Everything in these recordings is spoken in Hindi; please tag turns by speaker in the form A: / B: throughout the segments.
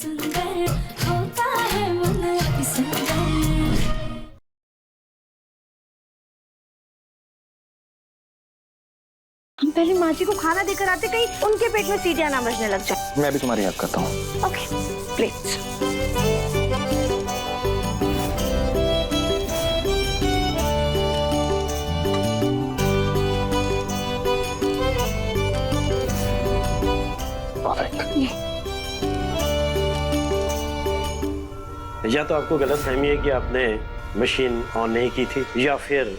A: सुंदर होता है मन अति सुंदर।
B: हम पहले माँ जी को खाना देकर आते, कहीं उनके पेट में सीटियां ना बजने लग जाए।
C: मैं भी तुम्हारी हेल्प करता हूँ।
B: Okay please.
D: या तो आपको गलतफहमी है कि आपने मशीन ऑन नहीं की थी, या फिर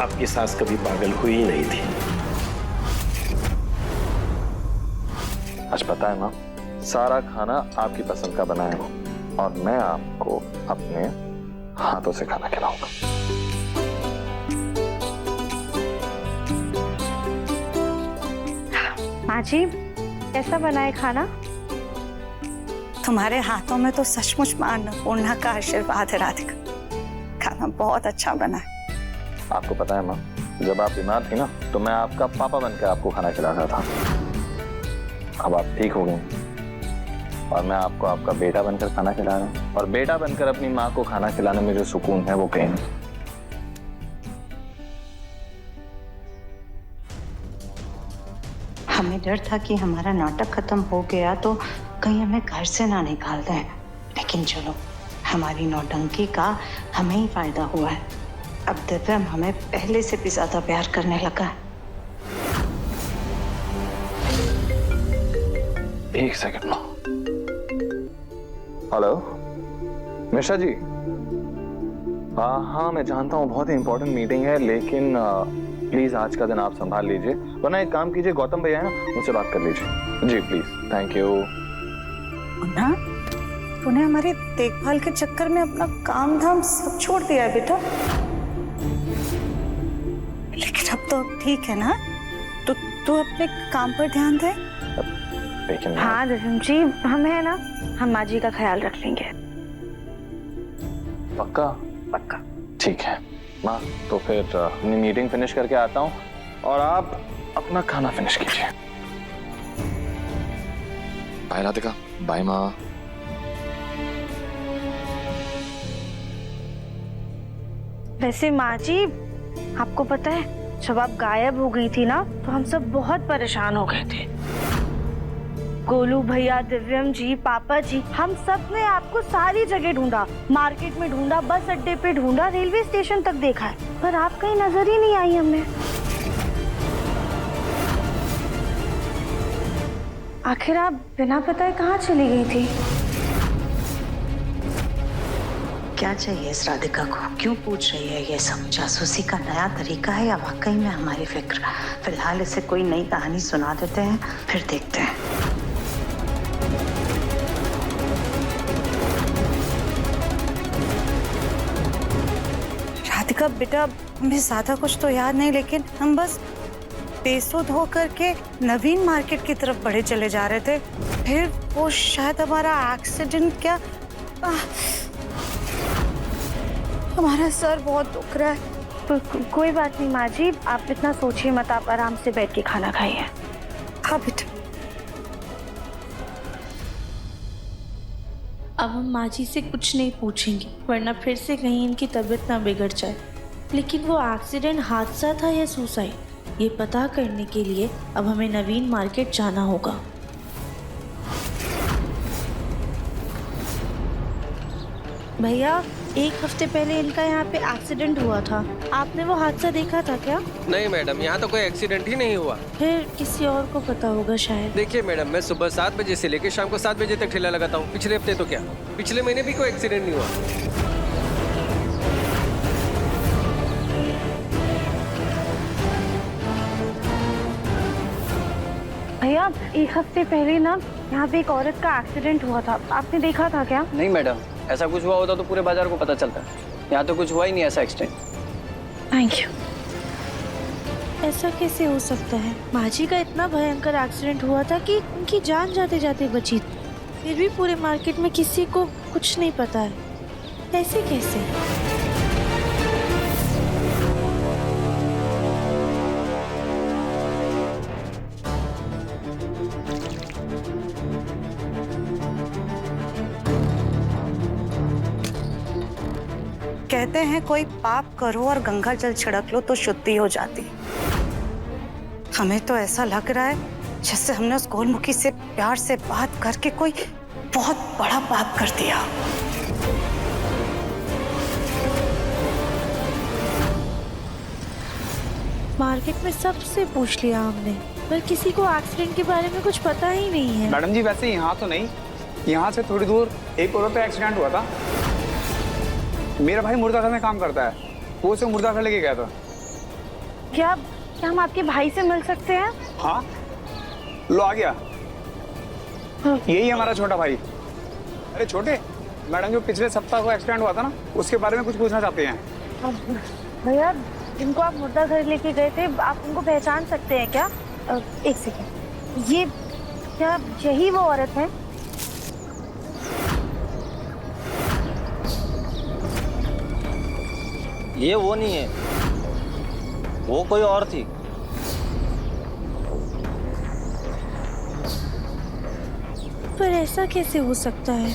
D: आपकी सास कभी पागल हुई ही नहीं थी।
C: आज पता है माँ, सारा खाना आपकी पसंद का बना है और मैं आपको अपने हाथों से खाना खिलाऊंगा।
B: माँ जी कैसा बना है खाना?
E: तुम्हारे हाथों में तो सचमुच मां अन्नपूर्णा का आशीर्वाद है राधिका। खाना बहुत अच्छा बना है।
C: आपको पता है माँ, जब आप बीमार थी ना तो मैं आपका पापा बनकर आपको खाना खिलाता था। अब आप ठीक हो गए और मैं आपको आपका बेटा बनकर खाना खिला रहा हूँ, और बेटा बनकर अपनी माँ को खाना खिलाने में जो सुकून है वो कहीं नहीं।
E: हमें डर था कि हमारा नाटक खत्म हो गया तो कहीं हमें घर से ना निकाल दें, लेकिन चलो हमारी नौटंकी का हमें ही फायदा हुआ है। अब दिव्यम हमें पहले से भी ज्यादा प्यार करने लगा है।
C: एक सेकंड माँ। हेलो मिश्रा जी। हाँ मैं जानता हूँ बहुत ही इंपॉर्टेंट मीटिंग है, लेकिन प्लीज आज का दिन आप संभाल लीजिए, वरना एक काम कीजिए, गौतम भैया है ना, उनसे बात कर लीजिए। जी प्लीज, थैंक यू।
E: ना तूने हमारी देखभाल के चक्कर में अपना काम धाम सब छोड़ दिया है बेटा। लेकिन अब तो ठीक है ना, तो तू अपने काम पर ध्यान दे।
C: लेकिन
B: हाँ दिव्यम जी, हम है ना, हम माँ जी का ख्याल रख लेंगे।
C: पक्का?
B: पक्का।
C: ठीक है माँ, तो फिर अपनी मीटिंग फिनिश करके आता हूँ और आप अपना खाना फिनिश कीजिए। बाय राधिका। बाय माँ।
B: वैसे माँ जी आपको पता है, जब आप गायब हो गई थी ना तो हम सब बहुत परेशान हो गए थे। गोलू भैया, दिव्यम जी, पापा जी, हम सब ने आपको सारी जगह ढूंढा, मार्केट में ढूंढा, बस अड्डे पे ढूंढा, रेलवे स्टेशन तक देखा है, पर आप कहीं नजर ही नहीं आई हमें। आखिर आप बिना बताए कहाँ चली गई थी?
E: क्या चाहिए इस राधिका को? क्यों पूछ रही है ये सब? जासूसी का नया तरीका है या वाकई में हमारी फिक्र? फिलहाल इसे कोई नई कहानी सुना देते हैं, फिर देखते हैं। राधिका बेटा, हमें ज्यादा कुछ तो याद नहीं, लेकिन हम बस पैसों धो करके नवीन मार्केट की तरफ बढ़े चले जा रहे थे, फिर वो शायद हमारा एक्सीडेंट क्या हमारा सर बहुत दुख रहा है।
B: कोई बात नहीं माँ जी, आप इतना सोचिए मत, आप आराम से बैठ के खाना खाइए।
E: हाँ बेटा।
A: अब हम माँ जी से कुछ नहीं पूछेंगे, वरना फिर से कहीं इनकी तबीयत ना बिगड़ जाए। लेकिन वो एक्सीडेंट हादसा था या सुसाइड, ये पता करने के लिए अब हमें नवीन मार्केट जाना होगा। भैया, एक हफ्ते पहले इनका यहाँ पे एक्सीडेंट हुआ था, आपने वो हादसा देखा था क्या?
F: नहीं मैडम, यहाँ तो कोई एक्सीडेंट ही नहीं हुआ।
A: फिर किसी और को पता होगा शायद।
F: देखिए मैडम, मैं सुबह 7 बजे से लेकर शाम को 7 बजे तक ठेला लगाता हूँ। पिछले हफ्ते तो क्या, पिछले महीने भी कोई एक्सीडेंट नहीं हुआ।
B: भैया, एक हफ्ते पहले ना यहाँ पे एक औरत का एक्सीडेंट हुआ था, आपने देखा था क्या?
G: नहीं मैडम, ऐसा कुछ हुआ होता तो पूरे बाजार को पता चलता। यहाँ तो कुछ हुआ ही नहीं ऐसा एक्सीडेंट।
B: Thank you.
A: ऐसा कैसे हो सकता है? माँ जी का इतना भयंकर एक्सीडेंट हुआ था कि उनकी जान जाते जाते बची, फिर भी पूरे मार्केट में किसी को कुछ नहीं पता है। ऐसे कैसे?
E: कहते हैं कोई पाप करो और गंगा जल छिड़क लो तो शुद्धि हो जाती। हमें तो ऐसा लग रहा है जैसे हमने उस गोलमुखी से प्यार से बात करके कोई बहुत बड़ा पाप कर दिया।
A: मार्केट में सबसे पूछ लिया हमने, पर किसी को एक्सीडेंट के बारे में कुछ पता ही नहीं है।
H: मैडम जी वैसे यहाँ तो नहीं, यहाँ से थोड़ी दूर एक औरत पे एक्सीडेंट हुआ था। मेरा भाई मुर्दाघर में काम करता है, वो उसे मुर्दाघर लेके गया था।
B: क्या हम आपके भाई से मिल सकते हैं?
H: हाँ लो आ गया, यही हमारा छोटा भाई। अरे छोटे, मैडम जो पिछले सप्ताह को एक्सीडेंट हुआ था ना, उसके बारे में कुछ पूछना चाहते हैं।
B: भैया जिनको आप मुर्दा घर लेके गए थे, आप उनको पहचान सकते हैं क्या? एक सेकेंड, ये क्या यही वो औरत है?
I: ये वो नहीं है, वो कोई और थी।
A: पर ऐसा कैसे हो सकता है?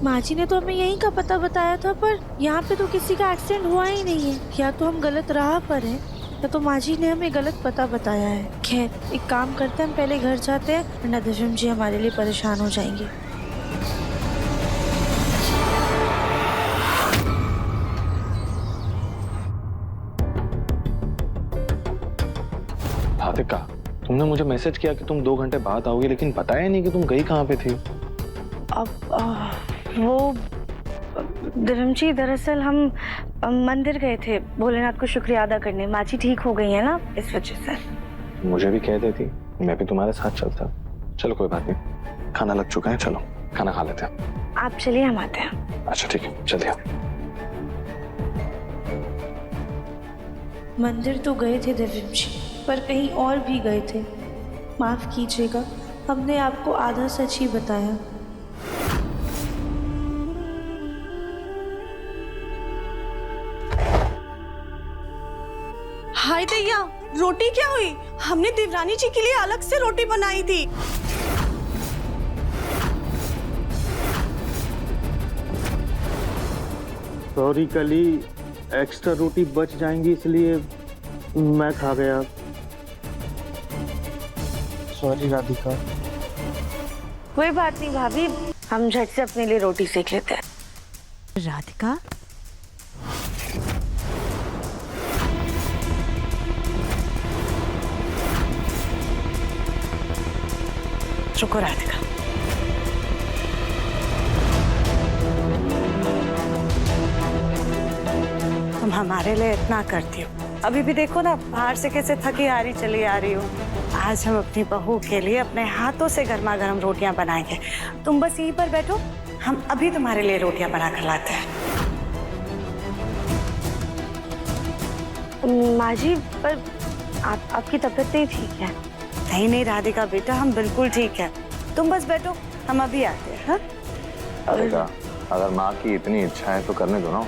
A: माँ जी ने तो हमें यहीं का पता बताया था, पर यहाँ पे तो किसी का एक्सीडेंट हुआ ही नहीं है। या तो हम गलत राह पर हैं, या तो माँ जी ने हमें गलत पता बताया है। खैर एक काम करते हैं, हम पहले घर जाते हैं, वरना दिव्यम जी हमारे लिए परेशान हो जाएंगे।
C: राधिका, तुमने मुझे मैसेज किया कि तुम 2 घंटे बाद आओगी, लेकिन बताया नहीं कि तुम गई कहाँ पे थी।
B: अब वो दिव्यम जी, दरअसल हम मंदिर गए थे भोलेनाथ को शुक्रिया अदा करने। माँ जी ठीक हो गई है ना, इस वजह से।
C: मुझे भी कह देती, मैं भी तुम्हारे साथ चलता। चलो कोई बात नहीं, खाना लग चुका है, चलो खाना खा लेते हैं।
B: आप चलिए, हम आते हैं।
C: अच्छा ठीक है, चलिए।
A: मंदिर तो गए थे दिव्यम जी, पर कहीं और भी गए थे। माफ कीजिएगा, हमने आपको आधा सच ही बताया।
J: हाय दैया, रोटी क्या हुई? हमने देवरानी जी के लिए अलग से रोटी बनाई थी।
K: सॉरी कली, एक्स्ट्रा रोटी बच जाएंगी इसलिए मैं खा गया। सॉरी राधिका।
B: कोई बात नहीं भाभी, हम झट से अपने लिए रोटी सेक लेते हैं।
J: राधिका,
E: रुको राधिका, तुम हमारे लिए इतना करती हो, अभी भी देखो ना बाहर से कैसे थकी हारी चली आ रही हो। आज हम अपनी बहू के लिए अपने हाथों से गर्मा गर्म रोटियां बनाएंगे। तुम बस यहीं पर बैठो, हम अभी तुम्हारे लिए रोटियां बना कर लाते हैं।
B: माँ जी, पर आपकी तबीयत नहीं ठीक है।
E: नहीं नहीं राधिका बेटा, हम बिल्कुल ठीक है, तुम बस बैठो, हम अभी आते हैं। हाँ?
C: राधिका, अगर माँ की इतनी इच्छा है तो करने दो ना।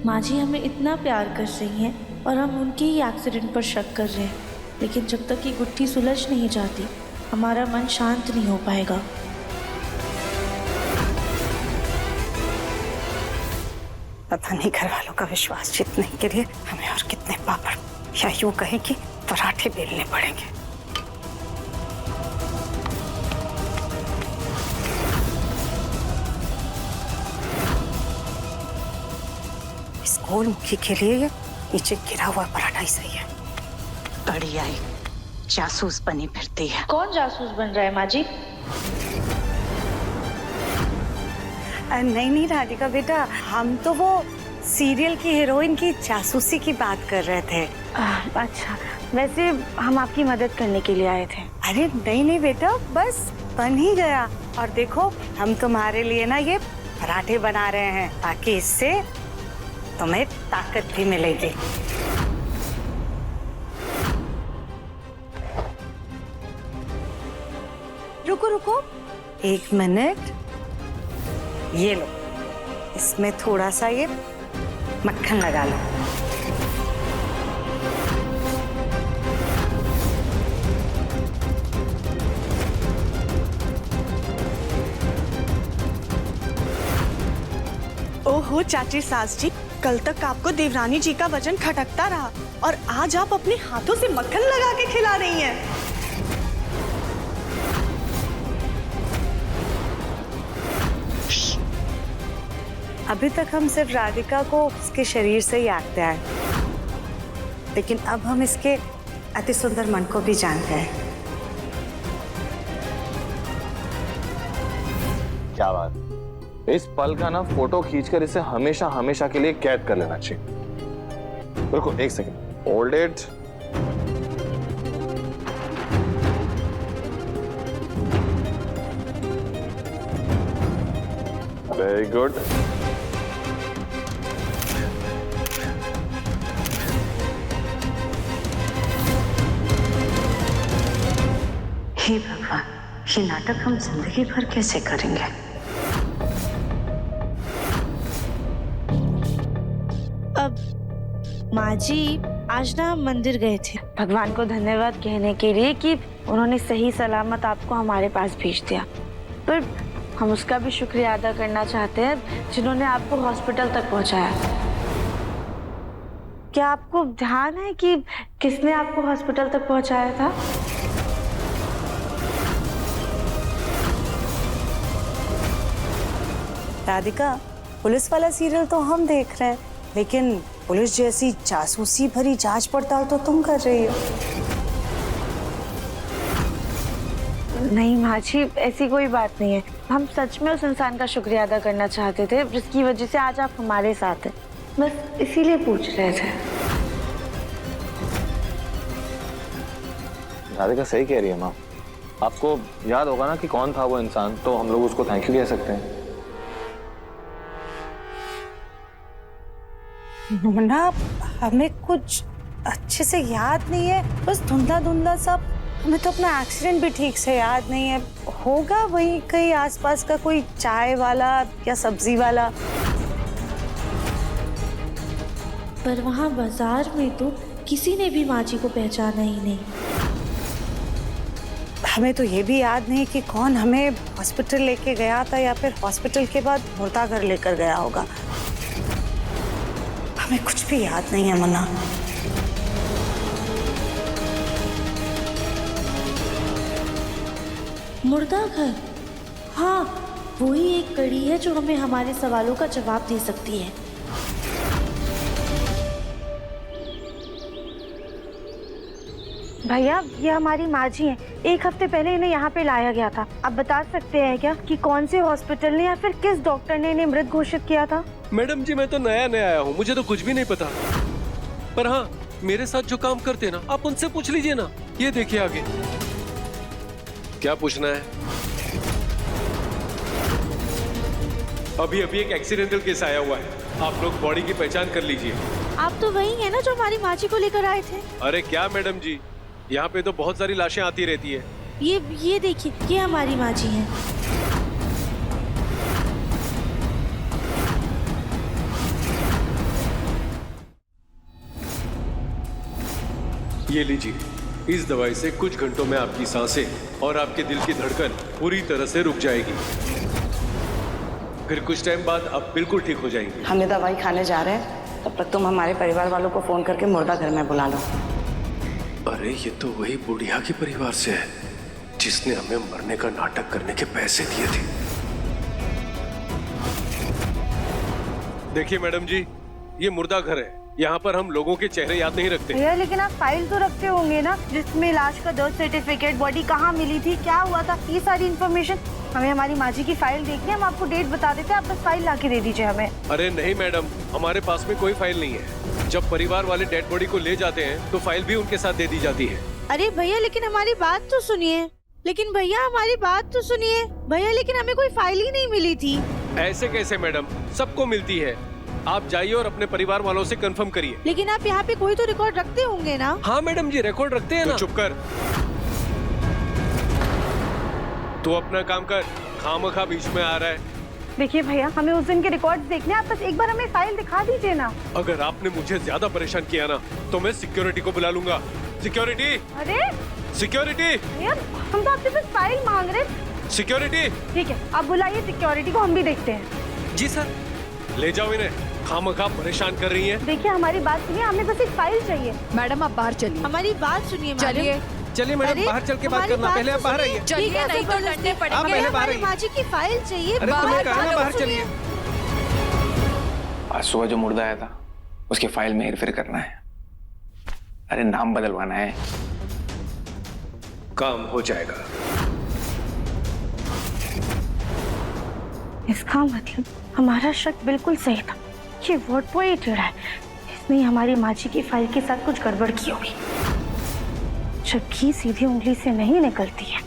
A: माँ जी हमें इतना प्यार कर रही हैं और हम उनके ही एक्सीडेंट पर शक कर रहे हैं, लेकिन जब तक ये गुत्थी सुलझ नहीं जाती, हमारा मन शांत नहीं हो पाएगा।
E: पता नहीं घर वालों का विश्वास जीतने के लिए हमें और कितने पापड़, या यूं कहें कि पराठे बेलने पड़ेंगे। इस गोलमुखी के लिए ये नीचे गिरा हुआ पराठा ही सही है। कड़ी आई जासूस बनी फिरती है।
A: कौन जासूस बन रहा है माँ जी?
E: नहीं नहीं राधिका बेटा, हम तो वो सीरियल की हीरोइन की जासूसी की बात कर रहे थे।
B: अच्छा, वैसे हम आपकी मदद करने के लिए आए थे।
E: अरे नहीं नहीं बेटा, बस बन ही गया। और देखो हम तुम्हारे लिए ना ये पराठे बना रहे हैं, ताकि इससे तुम्हें ताकत भी मिलेगी। रुको रुको 1 मिनट, ये लो, इसमें थोड़ा सा ये मक्खन लगा लो।
J: ओहो चाची सास जी, कल तक आपको देवरानी जी का वजन खटकता रहा और आज आप अपने हाथों से मक्खन लगा के खिला रही हैं।
B: अभी तक हम सिर्फ राधिका को उसके शरीर से ही आंकते आए, लेकिन अब हम इसके अति सुंदर मन को भी जानते हैं।
C: क्या बात, इस पल का ना फोटो खींचकर इसे हमेशा हमेशा के लिए कैद कर लेना चाहिए। रुको एक second, old age very good.
E: हे भगवान, ये नाटक हम जिंदगी भर कैसे करेंगे?
A: अब माँ जी, आज ना हम मंदिर गए थे।
B: भगवान को धन्यवाद कहने के लिए कि उन्होंने सही सलामत आपको हमारे पास भेज दिया, पर हम उसका भी शुक्रिया अदा करना चाहते हैं जिन्होंने आपको हॉस्पिटल तक पहुंचाया। क्या आपको ध्यान है कि किसने आपको हॉस्पिटल तक पहुंचाया था?
L: राधिका, पुलिस वाला सीरियल तो हम देख रहे हैं, लेकिन पुलिस जैसी जासूसी भरी जांच पड़ताल तो तुम कर रही हो।
B: नहीं माँ जी, ऐसी कोई बात नहीं है। हम सच में उस इंसान का शुक्रिया अदा करना चाहते थे जिसकी वजह से आज आप हमारे साथ हैं, बस इसीलिए पूछ रहे थे।
C: राधिका सही कह रही है माँ। आपको याद होगा ना कि कौन था वो इंसान, तो हम लोग उसको थैंक यू कह सकते हैं।
L: मुन्ना, हमें कुछ अच्छे से याद नहीं है, बस धुंधला धुंधला सब। हमें तो अपना एक्सीडेंट भी ठीक से याद नहीं है। होगा वहीं कहीं आसपास का कोई चाय वाला या सब्जी वाला।
A: पर वहाँ बाजार में तो किसी ने भी माँ जी को पहचाना ही नहीं।
L: हमें तो ये भी याद नहीं कि कौन हमें हॉस्पिटल लेके गया था या फिर हॉस्पिटल के बाद मुर्दा घर लेकर गया होगा। हमें कुछ भी याद नहीं है मुन्ना।
A: मुर्दा घर, हाँ, वही एक कड़ी है जो हमें हमारे सवालों का जवाब दे सकती है।
B: भैया, ये हमारी माँ जी हैं। एक हफ्ते पहले इन्हें यहाँ पे लाया गया था। आप बता सकते हैं क्या कि कौन से हॉस्पिटल ने या फिर किस डॉक्टर ने इन्हें मृत घोषित किया था?
F: मैडम जी, मैं तो नया नया आया हूँ, मुझे तो कुछ भी नहीं पता। पर हाँ, मेरे साथ जो काम करते हैं ना, आप उनसे पूछ लीजिए ना। ये देखिए आगे। क्या पूछना है? अभी अभी एक एक्सीडेंटल केस आया हुआ है, आप लोग बॉडी की पहचान कर लीजिए।
A: आप तो वही है ना जो हमारी माँ जी को लेकर आए थे?
F: अरे क्या मैडम जी, यहाँ पे तो बहुत सारी लाशें आती रहती है।
A: ये देखिए, ये हमारी माँ जी हैं।
F: ये लीजिए, इस दवाई से कुछ घंटों में आपकी सांसें और आपके दिल की धड़कन पूरी तरह से रुक जाएगी। फिर कुछ टाइम बाद आप बिल्कुल ठीक हो जाएंगे।
L: हम ये दवाई खाने जा रहे हैं, तब तक तुम हमारे परिवार वालों को फोन करके मुर्दा घर में बुला लो।
F: अरे ये तो वही बुढ़िया के परिवार से है जिसने हमें मरने का नाटक करने के पैसे दिए थे। देखिए मैडम जी, ये मुर्दा घर है, यहाँ पर हम लोगों के चेहरे याद नहीं रखते।
B: भैया, लेकिन आप फाइल तो रखते होंगे ना, जिसमें लाश का डेथ सर्टिफिकेट, बॉडी कहाँ मिली थी, क्या हुआ था, ये सारी इन्फॉर्मेशन। हमें हमारी माँ जी की फाइल देखनी है, हम आपको डेट बता देते हैं, आप बस फाइल ला के दे दीजिए हमें।
F: अरे नहीं मैडम, हमारे पास में कोई फाइल नहीं है। जब परिवार वाले डेड बॉडी को ले जाते हैं तो फाइल भी उनके साथ दे दी जाती है।
A: अरे भैया, लेकिन हमारी बात तो सुनिए। भैया, लेकिन हमें कोई फाइल ही नहीं मिली थी।
F: ऐसे कैसे मैडम, सबको मिलती है। आप जाइए और अपने परिवार वालों से कंफर्म करिए।
A: लेकिन आप यहाँ पे कोई तो रिकॉर्ड रखते होंगे ना?
F: हाँ मैडम जी, रिकॉर्ड रखते हैं ना। चुप कर, तू अपना काम कर, खामखा बीच में आ रहा है।
B: देखिए भैया, हमें उस दिन के रिकॉर्ड्स देखने, आप बस एक बार हमें फाइल दिखा दीजिए ना।
F: अगर आपने मुझे ज्यादा परेशान किया ना तो मैं सिक्योरिटी को बुला लूंगा। सिक्योरिटी,
B: अरे
F: सिक्योरिटी,
B: भैया, हम तो आपसे बस फाइल मांग रहे।
F: सिक्योरिटी।
B: ठीक है, आप बुलाइए सिक्योरिटी को, हम भी देखते हैं।
F: जी सर। ले जाओ इन्हें, खामखा परेशान कर रही हैं।
B: देखिए हमारी बात सुनिए, हमें बस एक फाइल चाहिए।
M: मैडम आप बाहर चलिए।
A: हमारी बात सुनिए मैडम।
M: चलिए
F: चलिए मैडम, बाहर चल के बात करना, पहले आप बाहर आइए।
M: चलिए, नहीं तो डंडे पड़ेंगे।
F: पहले बाहर आइए।
A: माँ जी की फाइल चाहिए।
F: अरे तुम्हें कहा ना बाहर चलिए।
H: आज सुबह जो मुर्दा आया था उसकी फाइल में हेरफेर करना है। अरे नाम बदलवाना है।
F: काम हो जाएगा।
B: इसका मतलब हमारा शक बिल्कुल सही था। ये वोट बॉय ही टेढ़ा है। इसने हमारी माँ जी की फाइल के साथ कुछ गड़बड़ की होगी। जब घी सीधी उंगली से नहीं निकलती है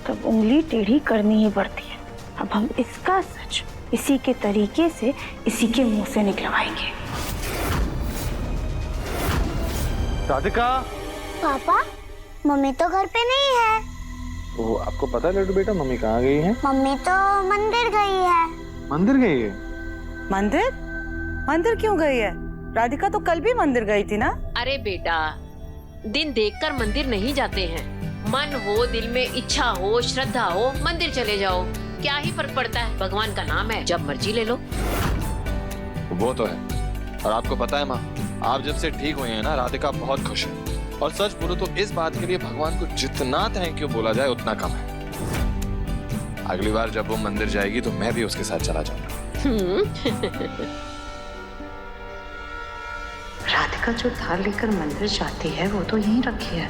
B: तब उंगली टेढ़ी करनी ही पड़ती है। अब हम इसका सच इसी के तरीके से इसी के मुंह से निकलवाएंगे।
C: राधिका।
N: पापा मम्मी तो घर पे नहीं है।
C: तो आपको पता है लड्डू बेटा मम्मी कहाँ गई है?
N: मम्मी तो मंदिर गई है।
C: मंदिर गई है?
L: मंदिर? मंदिर क्यों गई है? राधिका तो कल भी मंदिर गई थी ना?
M: अरे बेटा, दिन देखकर मंदिर नहीं जाते हैं। मन हो, दिल में इच्छा हो, श्रद्धा हो, मंदिर चले जाओ। क्या ही फर्क पड़ता है, भगवान का नाम है, जब मर्जी ले लो।
C: वो तो है। और आपको पता है माँ, आप जब से ठीक हुए हैं ना, राधिका बहुत खुश है। और सच बोलो तो इस बात के लिए भगवान को जितना थैंक यू बोला जाए उतना कम है। अगली बार जब वो मंदिर जाएगी तो मैं भी उसके साथ चला जाऊंगा।
E: राधिका जो थाल लेकर मंदिर जाती है वो तो यहीं रखी है।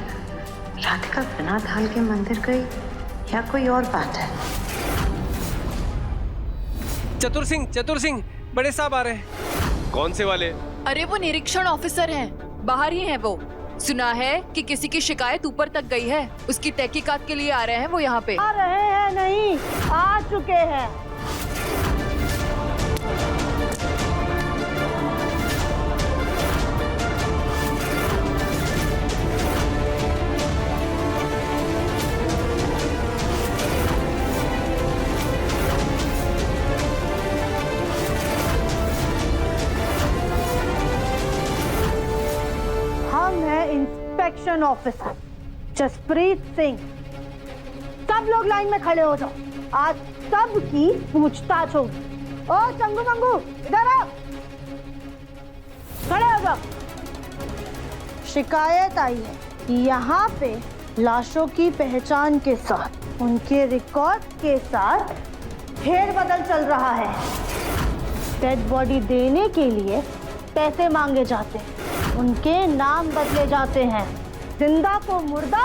E: राधिका बिना थाल के मंदिर गई या कोई और बात है?
F: चतुर सिंह, बड़े साहब आ रहे हैं। कौन से वाले?
M: अरे वो निरीक्षण ऑफिसर हैं, बाहर ही हैं वो। सुना है कि किसी की शिकायत ऊपर तक गई है, उसकी तहकीकात के लिए आ रहे हैं वो यहाँ पे।
B: आ रहे हैं नहीं, आ चुके हैं। Inspection officer Jaspreet Singh. सब लोग लाइन में खड़े हो जाओ, आज सब की पूछताछ होगी। ओ चंगू मंगू इधर आओ, खड़े हो जाओ। शिकायत आई है कि यहाँ पे लाशों की पहचान के साथ उनके रिकॉर्ड के साथ फेरबदल चल रहा है। डेड बॉडी देने के लिए पैसे मांगे जाते हैं, उनके नाम बदले जाते हैं। जिंदा को मुर्दा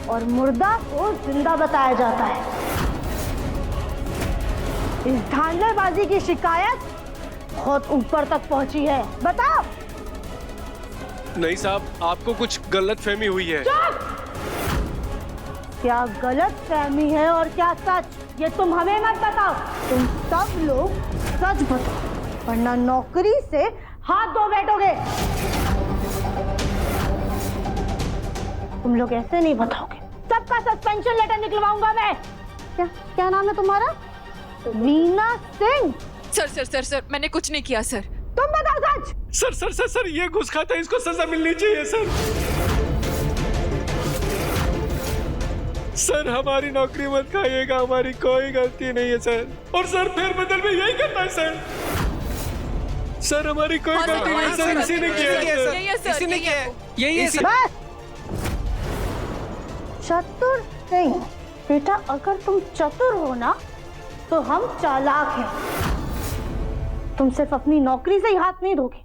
B: और मुर्दा को जिंदा बताया जाता है। इस धांधलेबाजी की शिकायत बहुत ऊपर तक पहुंची है। बताओ।
F: नहीं साहब, आपको कुछ गलतफहमी हुई है।
B: क्या गलतफहमी है और क्या सच, ये तुम हमें मत बताओ। तुम सब लोग सच बताओ, वरना नौकरी से हाथ धो बैठोगे। तुम लोग ऐसे नहीं बताओगे, सबका सस्पेंशन लेटर निकलवाऊंगा मैं। क्या नाम है तुम्हारा? रीना सिंह।
M: सर, मैंने कुछ नहीं किया सर।
B: तुम बताओ सच।
F: सर, ये घुस खाता है, इसको सजा मिलनी चाहिए सर। सर हमारी नौकरी मत खाइएगा, हमारी कोई गलती नहीं है सर। और सर फेरबदल में यही करता है सर। सर हमारी कोई गलती नहीं है सर, इसी ने किया।
M: इसी ने किया।
F: यही है सर।
B: चतुर सिंह बेटा, अगर तुम चतुर हो ना तो हम चालाक हैं। तुम सिर्फ अपनी नौकरी से ही हाथ नहीं धोगे,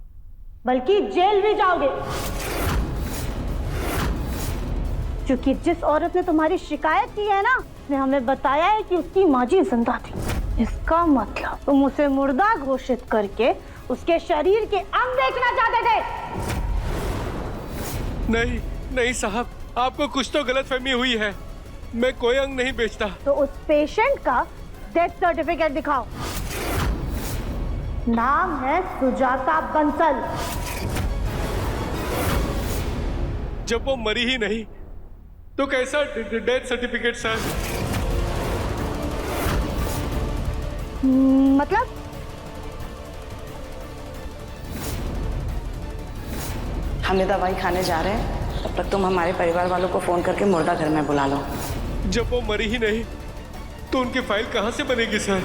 B: बल्कि जेल भी जाओगे। क्योंकि जिस औरत ने तुम्हारी शिकायत की है ना, उसने हमें बताया है कि उसकी माँ जी जिंदा थी। इसका मतलब तुम उसे मुर्दा घोषित करके उसके शरीर के अंग बेचना चाहते थे।
F: नहीं साहब, आपको कुछ तो गलतफहमी हुई है। मैं कोई अंग नहीं बेचता।
B: तो उस पेशेंट का डेथ सर्टिफिकेट दिखाओ। नाम है सुजाता बंसल।
F: जब वो मरी ही नहीं तो कैसा डेथ सर्टिफिकेट सर?
B: मतलब
E: हम दवाई खाने जा रहे हैं, तब तक तुम हमारे परिवार वालों को फोन करके मुर्दा घर में बुला लो।
F: जब वो मरी ही नहीं तो उनकी फाइल कहां से बनेगी सर?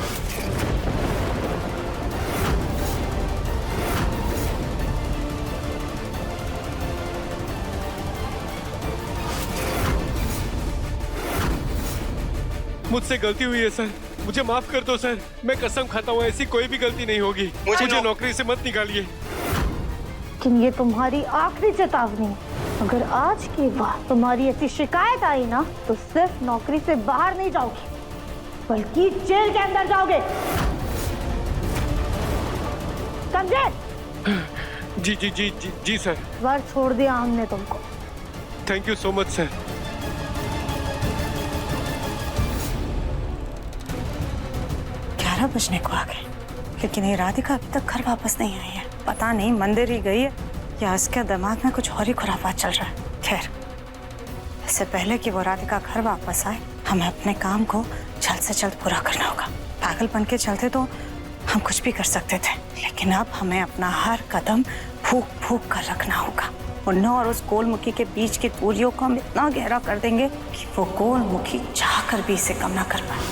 F: मुझसे गलती हुई है सर, मुझे माफ कर दो सर। मैं कसम खाता हूँ ऐसी कोई भी गलती नहीं होगी। मुझे नौकरी से मत निकालिए।
B: लेकिन ये तुम्हारी आखिरी चेतावनी है। अगर आज के बाद तुम्हारी ऐसी शिकायत आई ना तो सिर्फ नौकरी से बाहर नहीं जाओगी बल्कि जेल के अंदर जाओगे, समझे?
F: जी जी जी जी जी सर।
B: बार छोड़ दिया हमने तुमको।
F: Thank you so much sir.
L: 11 बजने को आ गए, लेकिन ये राधिका अभी तक घर वापस नहीं आई है। पता नहीं मंदिर ही गई है या इसके दिमाग में कुछ और ही खुराफात चल रहा है। खैर, इससे पहले कि वो राधिका घर वापस आए, हमें अपने काम को जल्द से जल्द पूरा करना होगा। पागलपन के चलते तो हम कुछ भी कर सकते थे, लेकिन अब हमें अपना हर कदम फूक फूक कर रखना होगा। मुन्ना और उस गोलमुखी के बीच की दूरियों को हम इतना गहरा कर देंगे कि वो गोलमुखी चाहकर भी इसे कम ना कर पाए।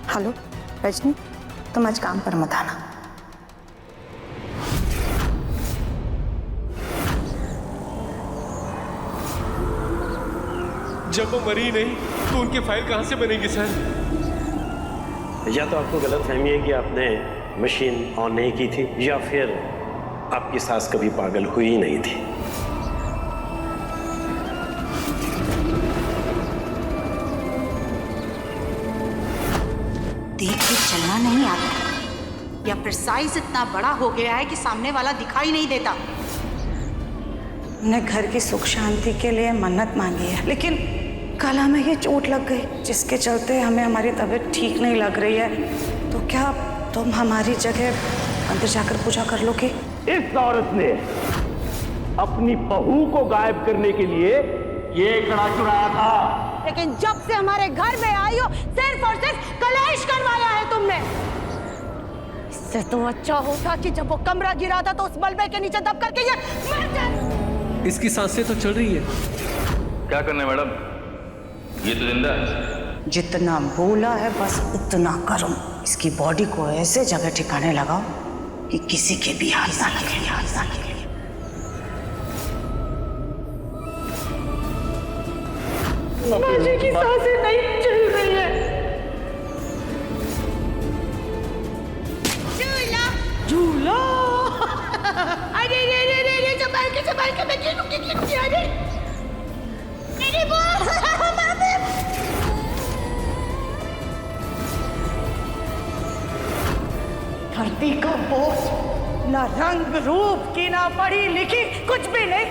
L: हेलो रजनी, तुम आज काम पर मत आना।
F: जब वो मरी नहीं तो उनकी फाइल कहाँ से बनेगी सर?
D: या तो आपको गलतफहमी है कि आपने मशीन ऑन नहीं की थी, या फिर आपकी सास कभी पागल हुई नहीं थी।
E: देख के चलना नहीं आता या फिर साइज इतना बड़ा हो गया है कि सामने वाला दिखाई नहीं देता।
L: हमने घर की सुख शांति के लिए मन्नत मांगी है, लेकिन कल हमें ये चोट लग गई जिसके चलते हमें हमारी तबीयत ठीक नहीं लग रही है। तो क्या तुम हमारी जगह अंदर जाकर पूजा कर लोगे?
K: इस औरत ने अपनी बहू को गायब करने के लिए ये कड़ा चुराया था,
J: लेकिन जब से हमारे घर में आई हो सिर्फ और सिर्फ कलेश करवाया है तुमने। इससे तो अच्छा होता कि जब वो कमरा गिरा था तो उस मलबे के नीचे दब करके ये मर जाए।
F: इसकी सांसें तो चल रही है।
C: क्या करने मैडम, ये तो जिंदा है।
L: जितना बोला है बस उतना करो। इसकी बॉडी को ऐसे जगह ठिकाने लगाओ कि किसी के भी हाथ ना लगे।
J: माजी की सांसें नहीं चल रही है। झूला झूला अरे रे रे रे रे संभाल के मैं गिरूंगी अरे मेरी बॉल धरती का बोझ, ना रंग रूप की ना पढ़ी लिखी कुछ भी नहीं।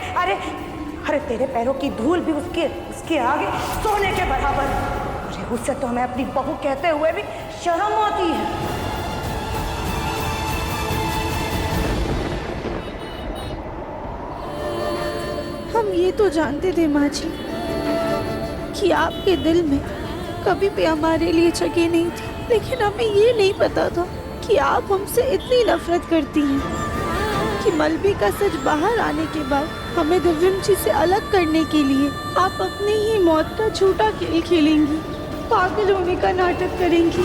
J: अरे तेरे पैरों की धूल भी उसके आगे सोने के बराबर। अरे उससे तो हमें अपनी बहू कहते हुए भी शर्म आती है।
A: हम ये तो जानते थे माँ जी कि आपके दिल में कभी भी हमारे लिए जगह नहीं थी, लेकिन हमें ये नहीं पता था कि आप हमसे इतनी नफरत करती हैं कि मलबे का सच बाहर आने के बाद हमें दिव्यम जी से अलग करने के लिए आप अपनी ही मौत का झूठा खेल खेलेंगी, पागल होने का नाटक करेंगी।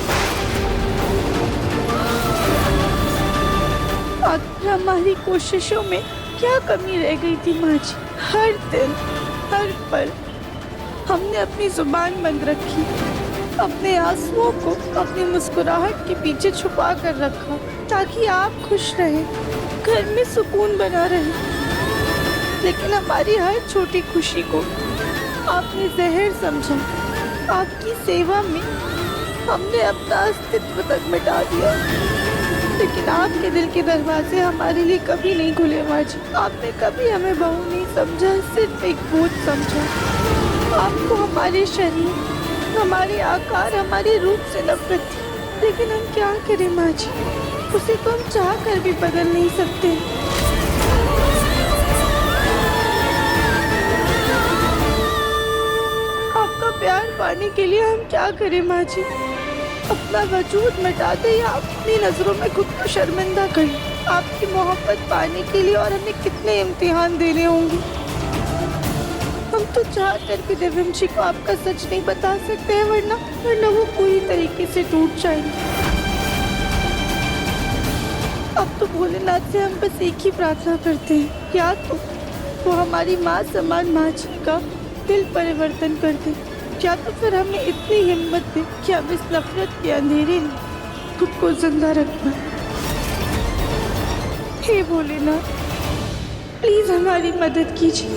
A: आखिर हमारी कोशिशों में क्या कमी रह गई थी माँ जी? हर दिन हर पल हमने अपनी जुबान बंद रखी, अपने आंसुओं को अपनी मुस्कुराहट के पीछे छुपा कर रखा ताकि आप खुश रहे, घर में सुकून बना रहे। लेकिन हमारी हर छोटी खुशी को आपने जहर समझा। आपकी सेवा में हमने अपना अस्तित्व तक मिटा दिया, लेकिन आपके दिल के दरवाजे हमारे लिए कभी नहीं खुले माँ जी। आपने कभी हमें बहू नहीं समझा, सिर्फ एक बोझ समझा। आपको हमारे शरीर, हमारे आकार, हमारे रूप से नफरत थी, लेकिन हम क्या करें माँ जी, उसे तो हम चाह कर भी बदल नहीं सकते। आपका प्यार पाने के लिए हम क्या करें माँ जी? अपना वजूद मिटा दे या अपनी नजरों में खुद को शर्मिंदा करें? आपकी मोहब्बत पाने के लिए और हमें कितने इम्तिहान देने होंगे? हम तो चाह कर भी दिव्यम जी को आपका सच नहीं बता सकते हैं, वरना वो पूरी तरीके से टूट जाएंगे। अब तो भोलेनाथ से हम बस एक ही प्रार्थना करते हैं, या तो वो हमारी माँ समान माँ जी का दिल परिवर्तन कर दे, या तो फिर हमें इतनी हिम्मत दे कि हम इस नफरत के अंधेरे में खुद को जिंदा रख पाए। हे भोलेनाथ, प्लीज हमारी मदद कीजिए।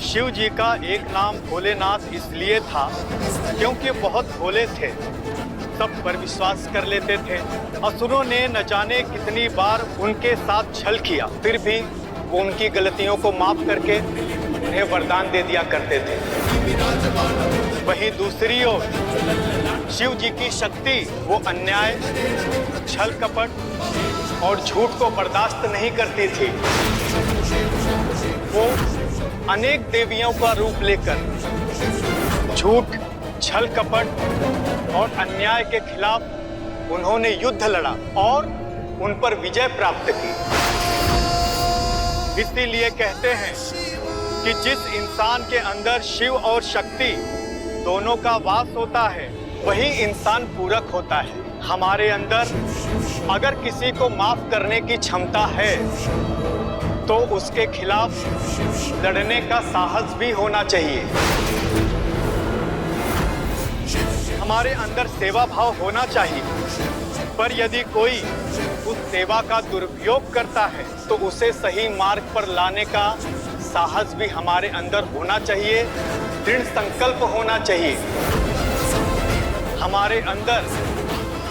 O: शिव जी का एक नाम भोलेनाथ इसलिए था क्योंकि बहुत भोले थे, सब पर विश्वास कर लेते थे। असुरों ने न जाने कितनी बार उनके साथ छल किया, फिर भी वो उनकी गलतियों को माफ करके उन्हें वरदान दे दिया करते थे। वहीं दूसरी ओर शिव जी की शक्ति वो अन्याय, छल कपट और झूठ को बर्दाश्त नहीं करती थी। वो अनेक देवियों का रूप लेकर झूठ, छल कपट और अन्याय के खिलाफ उन्होंने युद्ध लड़ा और उन पर विजय प्राप्त की। इसीलिए कहते हैं कि जिस इंसान के अंदर शिव और शक्ति दोनों का वास होता है वही इंसान पूरक होता है। हमारे अंदर अगर किसी को माफ करने की क्षमता है तो उसके खिलाफ लड़ने का साहस भी होना चाहिए। हमारे अंदर सेवा भाव होना चाहिए, पर यदि कोई उस सेवा का दुरुपयोग करता है तो उसे सही मार्ग पर लाने का साहस भी हमारे अंदर होना चाहिए, दृढ़ संकल्प होना चाहिए। हमारे अंदर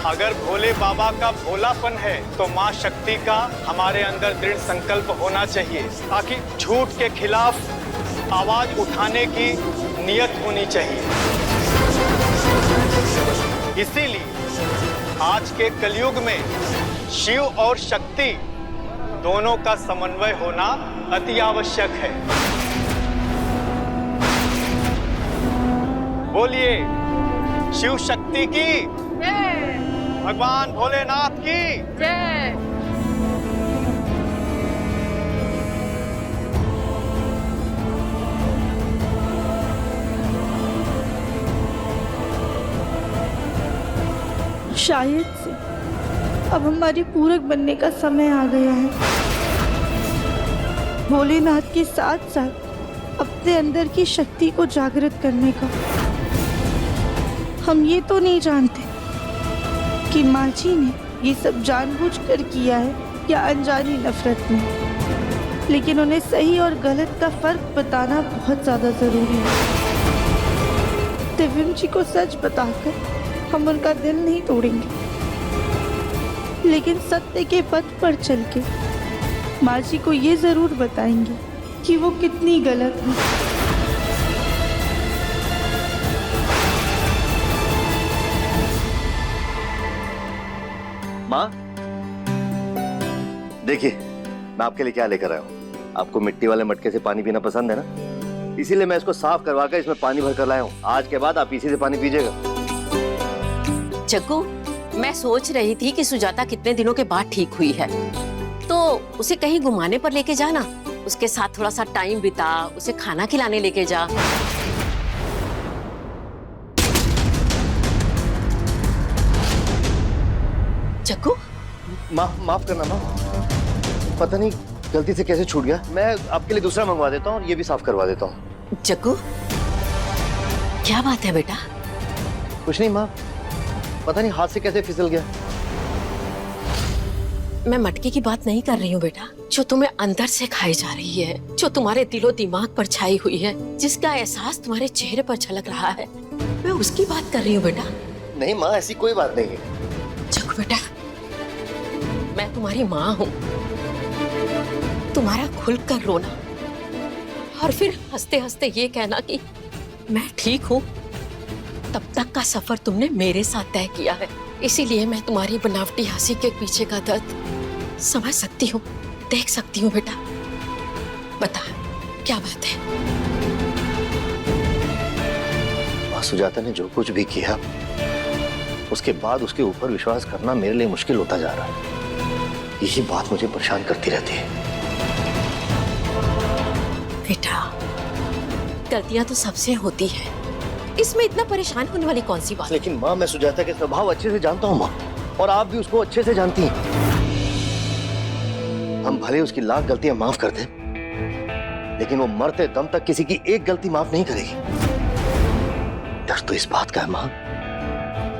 O: अगर भोले बाबा का भोलापन है तो माँ शक्ति का हमारे अंदर दृढ़ संकल्प होना चाहिए, ताकि झूठ के खिलाफ आवाज उठाने की नियत होनी चाहिए। इसीलिए आज के कलयुग में शिव और शक्ति दोनों का समन्वय होना अति आवश्यक है। बोलिए शिव शक्ति की जय, भगवान भोलेनाथ की जय।
A: शायद से अब हमारी पूरक बनने का समय आ गया है। भोलेनाथ के साथ साथ अपने अंदर की शक्ति को जागृत करने का। हम ये तो नहीं जानते कि माँ जी ने ये सब जानबूझकर किया है या अनजानी नफरत में, लेकिन उन्हें सही और गलत का फर्क बताना बहुत ज्यादा जरूरी है। दिव्यम जी को सच बताकर हम उनका दिल नहीं तोड़ेंगे, लेकिन सत्य के पथ पर चल के माँ जी को ये जरूर बताएंगे कि वो कितनी गलत है।
P: माँ, देखिए मैं आपके लिए क्या लेकर आया हूँ। आपको मिट्टी वाले मटके से पानी पीना पसंद है ना, इसीलिए मैं इसको साफ करवा कर इसमें पानी भर कर लाया हूँ। आज के बाद आप इसी से पानी पीजिएगा।
M: जग्गू, मैं सोच रही थी कि सुजाता कितने दिनों के बाद ठीक हुई है, तो उसे कहीं घुमाने पर लेके जाना, उसके साथ थोड़ा सा टाइम बिता, उसे खाना खिलाने लेके जा। जग्गू,
P: माफ करना माँ, पता नहीं गलती से कैसे छूट गया। मैं आपके लिए दूसरा मंगवा देता हूँ और ये भी साफ करवा देता हूँ।
M: जग्गू, क्या बात है बेटा?
P: कुछ नहीं माँ, पता नहीं हाथ से कैसे फिसल गया।
M: मैं मटके की बात नहीं कर रही हूँ बेटा, जो तुम्हें अंदर से खाई जा रही है, जो तुम्हारे दिलो दिमाग पर छाई हुई है, जिसका एहसास तुम्हारे चेहरे पर झलक रहा है, मैं उसकी बात कर रही हूँ बेटा।
P: नहीं माँ, ऐसी कोई बात नहीं है।
M: जग्गू बेटा, मैं तुम्हारी माँ हूँ। तुम्हारा खुलकर रोना और फिर हंसते हंसते ये कहना कि मैं ठीक हूँ, तब तक का सफर तुमने मेरे साथ तय किया है। इसीलिए मैं तुम्हारी बनावटी हंसी के पीछे का दर्द समझ सकती हूँ, देख सकती हूँ बेटा। बता, क्या बात है?
P: माँ सुजाता ने जो कुछ भी किया उसके बाद उसके ऊपर विश्वास करना मेरे लिए मुश्किल होता जा रहा है। यही बात मुझे परेशान करती रहती है।
M: बेटा, गलतियां तो सबसे होती है, इसमें इतना परेशान होने वाली कौन सी बात?
P: लेकिन माँ, मैं सुजाता के स्वभाव अच्छे से जानता हूँ माँ, और आप भी उसको अच्छे से जानती हैं। हम भले उसकी लाख गलतियां माफ कर दें, लेकिन वो मरते दम तक किसी की एक गलती माफ नहीं करेगी। डर तो इस बात का है माँ,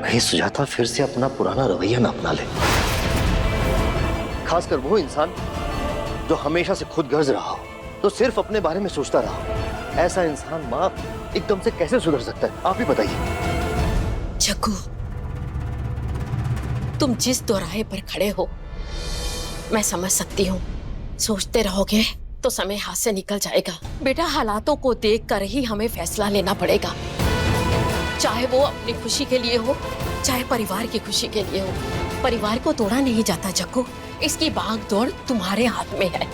P: कहीं सुजाता फिर से अपना पुराना रवैया ना अपना ले। खासकर वो इंसान जो हमेशा से खुद गर्ज रहा हो, तो सिर्फ अपने बारे में सोचता रहा हो। ऐसा इंसान माँ एकदम से कैसे सुधर सकता है, आप ही बताइए।
M: जग्गू, तुम जिस दोराहे पर खड़े हो मैं समझ सकती हूँ। सोचते रहोगे तो समय हाथ से निकल जाएगा। बेटा, हालातों को देखकर ही हमें फैसला लेना पड़ेगा, चाहे वो अपनी खुशी के लिए हो, चाहे परिवार की खुशी के लिए हो। परिवार को तोड़ा नहीं जाता जग्गू, इसकी भाग दौड़ तुम्हारे हाथ में है,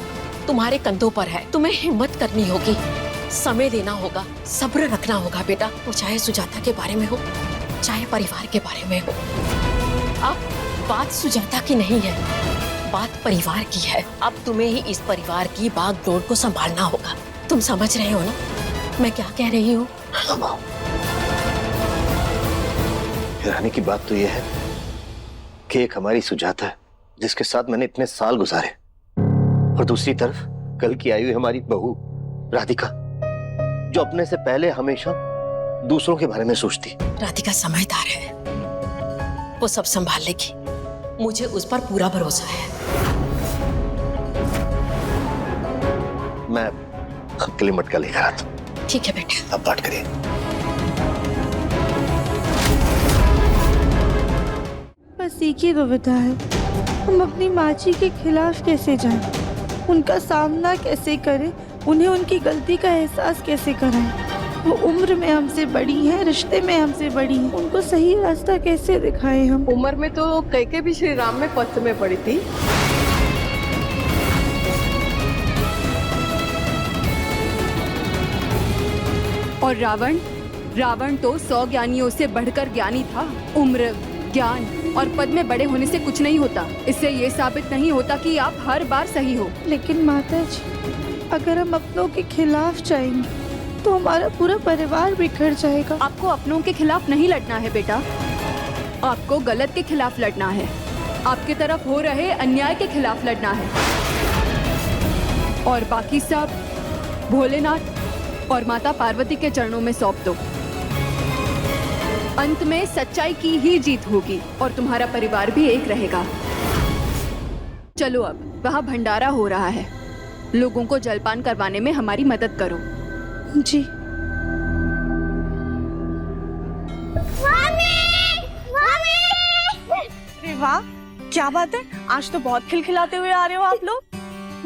M: तुम्हारे कंधों पर है। तुम्हें हिम्मत करनी होगी, समय लेना होगा, सब्र रखना होगा बेटा। वो चाहे सुजाता के बारे में हो, चाहे परिवार के बारे में हो। अब बात सुजाता की नहीं है, बात परिवार की है। अब तुम्हें ही इस परिवार की बागडोर को संभालना होगा। तुम समझ रहे हो ना मैं क्या कह रही हूँ?
P: हैरानी की बात तो यह है कि एक हमारी सुजाता है जिसके साथ मैंने इतने साल गुजारे, और दूसरी तरफ कल की आई हुई हमारी बहू राधिका, जो अपने से पहले हमेशा दूसरों के बारे में सोचती।
M: राधिका समझदार है, वो सब संभाल लेगी, मुझे उस पर पूरा भरोसा है।
P: मैं आपके लिए मटका लेकर आता हूँ।
M: ठीक है बेटा,
P: आप बात करिए।
A: बस एक ही दुविधा है, हम अपनी माँ जी के खिलाफ कैसे जाएं, उनका सामना कैसे करें, उन्हें उनकी गलती का एहसास कैसे कराएं। वो उम्र में हमसे बड़ी है, रिश्ते में हमसे बड़ी है, उनको सही रास्ता कैसे दिखाएं हम?
Q: उम्र में तो कैके भी श्री राम में पस्त में पड़ी थी।
R: और रावण तो 100 ज्ञानियों से बढ़कर ज्ञानी था। उम्र, ज्ञान और पद में बड़े होने से कुछ नहीं होता। इससे ये साबित नहीं होता कि आप हर बार सही हो।
A: लेकिन माता जी, अगर हम अपनों के खिलाफ जाएंगे तो हमारा पूरा परिवार बिखर जाएगा।
R: आपको अपनों के खिलाफ नहीं लड़ना है बेटा, आपको गलत के खिलाफ लड़ना है। आपकी तरफ हो रहे अन्याय के खिलाफ लड़ना है, और बाकी सब भोलेनाथ और माता पार्वती के चरणों में सौंप दो। अंत में सच्चाई की ही जीत होगी और तुम्हारा परिवार भी एक रहेगा। चलो, अब वहाँ भंडारा हो रहा है, लोगों को जलपान करवाने में हमारी मदद करो।
A: जी।
B: अरे वाह, क्या बात है, आज तो बहुत खिलखिलाते हुए आ रहे हो आप लोग।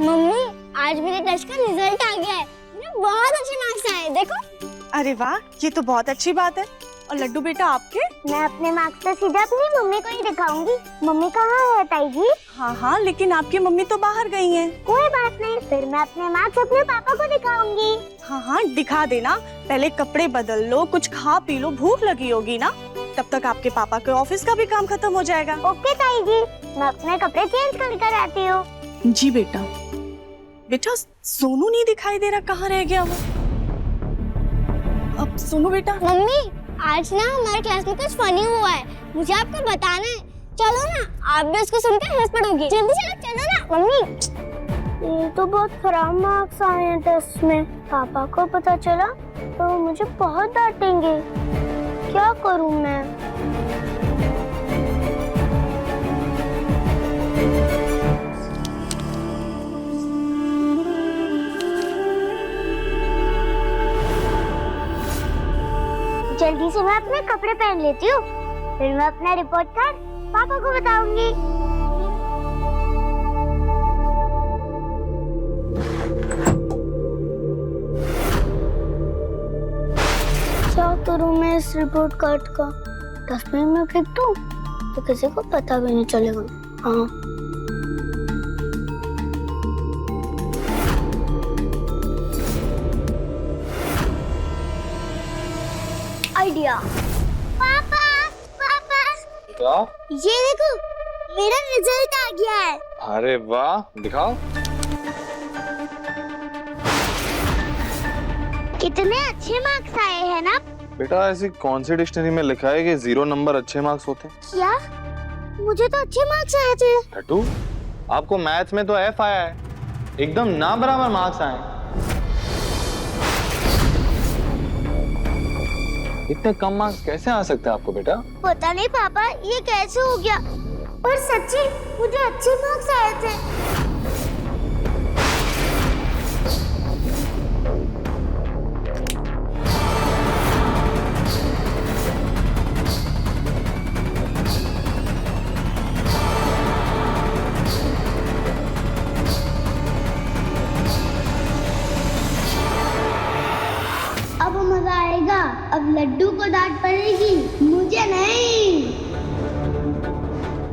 N: मम्मी, आज मेरे टेस्ट का रिजल्ट आ गया है, मुझे बहुत अच्छे मार्क्स आए, देखो।
B: अरे वाह, ये तो बहुत अच्छी बात है। और लड्डू बेटा आपके?
N: मैं अपने मार्क्स तो सीधा अपनी मम्मी को ही दिखाऊंगी। मम्मी कहाँ है ताई जी?
B: हाँ, लेकिन आपकी मम्मी तो बाहर गई हैं।
N: कोई बात नहीं, फिर मैं अपने मार्क्स अपने पापा को दिखाऊंगी।
B: हाँ, दिखा देना। पहले कपड़े बदल लो, कुछ खा पी लो, भूख लगी होगी ना। तब तक आपके पापा के ऑफिस का भी काम खत्म हो जाएगा।
N: ओके ताई जी, मैं अपने कपड़े चेंज कर आती हूँ।
B: जी बेटा। बेटा, सोनू नहीं दिखाई दे रहा, कहाँ रह गया वो? अब सोनू बेटा।
N: मम्मी, आज ना हमारे क्लास में कुछ फनी हुआ है, मुझे आपको बताना है। चलो ना, आप भी उसको सुनकर हंस पड़ोगी। जल्दी चलो ना। मम्मी, ये तो बहुत खराब मार्क्स आए हैं टेस्ट में। पापा को पता चला तो मुझे बहुत डांटेंगे। क्या करूं मैं? जल्दी से मैं अपने कपड़े पहन लेती हूँ, फिर मैं अपना रिपोर्ट कार्ड पापा को बताऊंगी। क्या करूँ मैं इस रिपोर्ट कार्ड का? डस्टबिन में फेंक दूँ तो किसी को पता भी नहीं चलेगा। हाँ, आइडिया। पापा पापा
C: क्या?
N: ये देखो मेरा रिजल्ट आ गया है।
C: अरे वाह, दिखाओ।
N: कितने अच्छे मार्क्स आए हैं ना।
C: बेटा ऐसी कौन सी डिक्शनरी में लिखा है कि 0 नंबर अच्छे मार्क्स होते हैं?
N: क्या? मुझे तो अच्छे मार्क्स आए थे।
C: टट्टू, आपको मैथ्स में तो F आया है, एकदम ना बराबर मार्क्स आए। इतने कम मार्क्स कैसे आ सकते हैं आपको बेटा?
N: पता नहीं पापा ये कैसे हो गया, पर सच्ची मुझे अच्छे मार्क्स आए थे। अब मजा आएगा। अब लड्डू को डांट पड़ेगी, मुझे नहीं।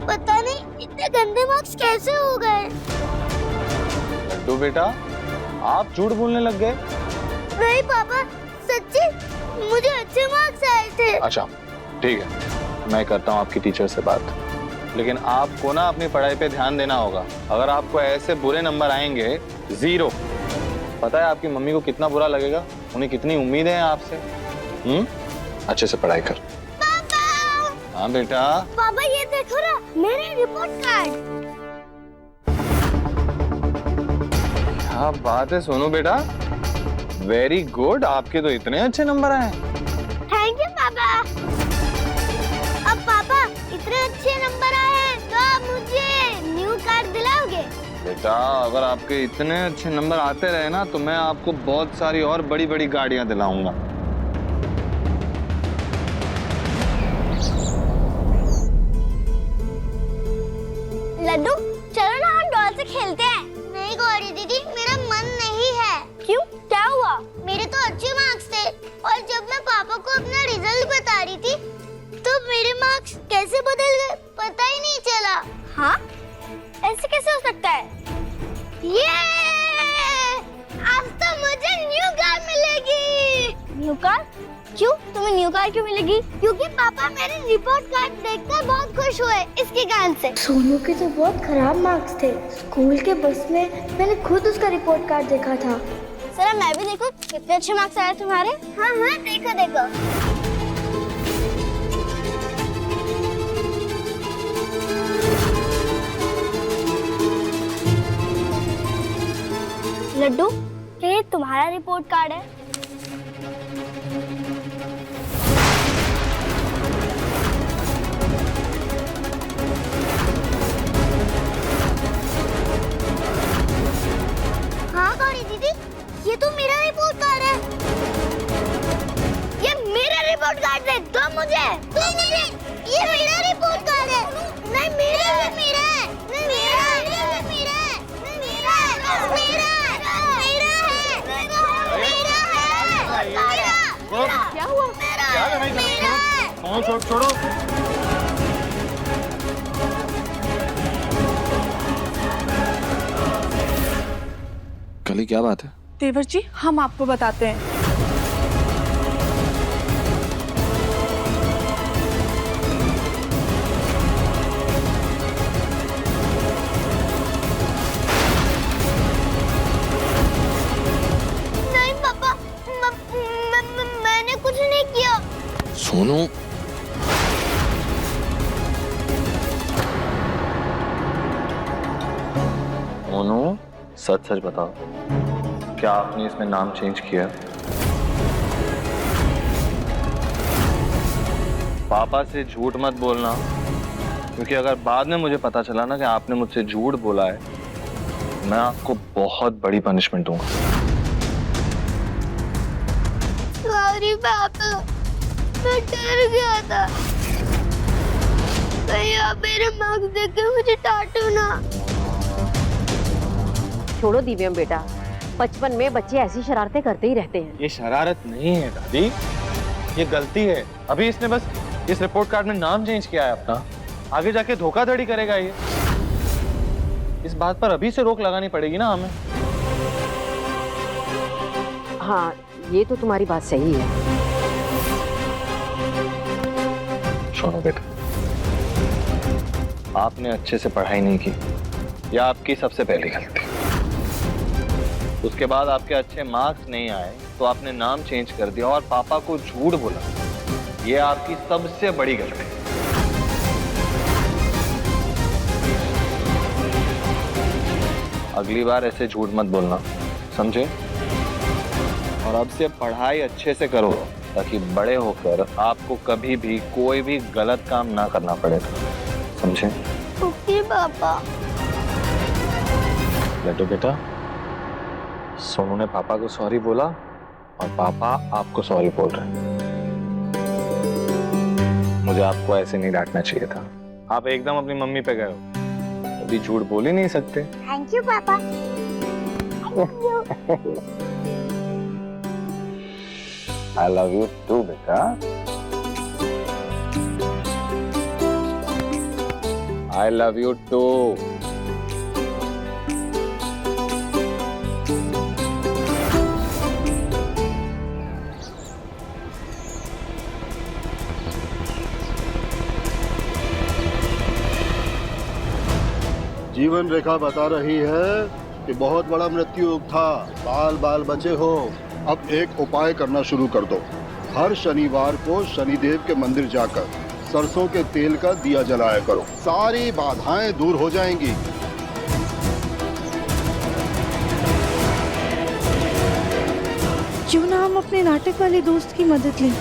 N: पता नहीं इतने गंदे मार्क्स कैसे हो गए।
C: लड्डू बेटा, आप झूठ बोलने लग गए।
N: नहीं पापा, सच्ची मुझे अच्छे मार्क्स आए थे।
C: अच्छा ठीक है, मैं करता हूँ आपकी टीचर से बात, लेकिन आपको ना अपनी पढ़ाई पे ध्यान देना होगा। अगर आपको ऐसे बुरे नंबर आएंगे 0, पता है आपकी मम्मी को कितना बुरा लगेगा, उन्हें कितनी उम्मीदें हैं आपसे। अच्छे से पढ़ाई कर।
N: पापा।
C: हाँ बेटा।
N: पापा ये देखो ना, मेरे रिपोर्ट कार्ड।
C: क्या बात है सोनू बेटा, वेरी गुड, आपके तो इतने अच्छे नंबर आए।
N: थैंक यू पापा। अब पापा इतने अच्छे नंबर आए हैं तो आप मुझे न्यू कार्ड दिलाओगे?
C: बेटा अगर आपके इतने अच्छे नंबर आते रहे ना तो मैं आपको बहुत सारी और बड़ी बड़ी गाड़ियां दिलाऊंगा।
N: लड्डू चलो ना हम डॉल से खेलते हैं। नहीं गौरी दीदी, मेरा मन नहीं है। क्यों, क्या हुआ? मेरे तो अच्छे मार्क्स थे और जब मैं पापा को अपना रिजल्ट बता रही थी तो मेरे मार्क्स कैसे बदल गए पता ही नहीं चला। हाँ, ऐसे कैसे हो सकता है? ये आज तो मुझे न्यू कार मिलेगी। New car? क्यों, तुम्हें न्यू कार क्यों मिलेगी? क्योंकि पापा मेरे रिपोर्ट कार्ड देखकर बहुत खुश हुए इसके कारण से। सोनू के तो बहुत खराब मार्क्स थे, स्कूल के बस में मैंने खुद उसका रिपोर्ट कार्ड देखा था। सर मैं भी देखो कितने अच्छे मार्क्स आए तुम्हारे। हाँ हाँ देखो देखो। लड्डू, ये तुम्हारा रिपोर्ट कार्ड है। हाँ गौरी दीदी, ये तो मेरा रिपोर्ट कार्ड है। ये मेरा रिपोर्ट कार्ड है, दो मुझे। ये मेरा रिपोर्ट कार्ड है। नहीं मेरा है, मेरा है। नहीं मेरा है, मेरा है। नहीं मेरा है, मेरा है।
M: क्या हुआ?
C: छोड़ो। कली क्या बात है?
B: देवर जी हम आपको बताते हैं।
N: नहीं पापा, मैंने कुछ नहीं किया।
C: सोनू, सोनू सच सच बताओ, क्या आपने इसमें नाम चेंज किया? पापा से झूठ मत बोलना, क्योंकि अगर बाद में मुझे पता चला ना कि आपने मुझसे झूठ बोला है, मैं आपको बहुत बड़ी पनिशमेंट दूंगा।
N: सॉरी पापा, मैं डर गया था। कहीं आप मेरे मार्क्स देख के मुझे डांटो ना।
M: छोड़ो दिव्यम बेटा, बचपन में बच्चे ऐसी शरारतें करते ही रहते हैं।
C: ये शरारत नहीं है दादी, ये गलती है। अभी इसने बस इस रिपोर्ट कार्ड में नाम चेंज किया है अपना, आगे जाके धोखाधड़ी करेगा ये। इस बात पर अभी से रोक लगानी पड़ेगी ना हमें।
M: हाँ, ये तो तुम्हारी बात सही है।
C: सुनो बेटा, आपने अच्छे से पढ़ाई नहीं की, यह आपकी सबसे पहली गलती। उसके बाद आपके अच्छे मार्क्स नहीं आए तो आपने नाम चेंज कर दिया और पापा को झूठ बोला, यह आपकी सबसे बड़ी गलती। अगली बार ऐसे झूठ मत बोलना, समझे? और अब से पढ़ाई अच्छे से करो ताकि बड़े होकर आपको कभी भी कोई भी गलत काम ना करना पड़े, समझे?
N: ओके पापा।
C: लड्डू बेटा, सोनू ने पापा को सॉरी बोला और पापा आपको सॉरी बोल रहे हैं। मुझे आपको ऐसे नहीं डांटना चाहिए था, आप एकदम अपनी मम्मी पे गए हो, अभी झूठ बोल ही नहीं सकते।
N: थैंक यू पापा।
C: I love you too, बेटा। I love you too।
S: जीवन रेखा बता रही है कि बहुत बड़ा मृत्यु योग था, बाल बाल बचे हो। अब एक उपाय करना शुरू कर दो। हर शनिवार को शनिदेव के मंदिर जाकर सरसों के तेल का दिया जलाया करो, सारी बाधाएं दूर हो जाएंगी।
A: क्यों ना हम अपने नाटक वाले दोस्त की मदद लें?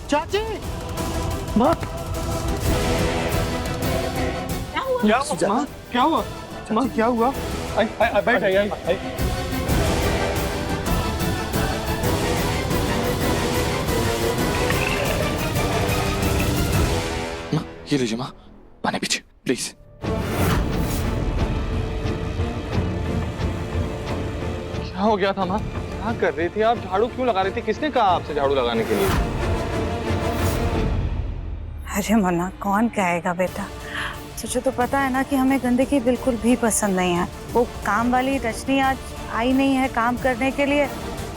K: चाची, माँ, क्या हुआ? माँ, क्या हुआ? माँ, क्या हुआ? बैठ आई।
T: माँ, ये लीजिए माँ, पानी पीजिए प्लीज।
K: क्या हो गया था माँ? क्या कर रही थी आप? झाड़ू क्यों लगा रही थी? किसने कहा आपसे झाड़ू लगाने के लिए?
L: अरे मना, कौन कहेगा बेटा। तुझे तो पता है ना कि हमें गंदगी बिल्कुल भी पसंद नहीं है। वो काम वाली रजनी आज आई नहीं है काम करने के लिए,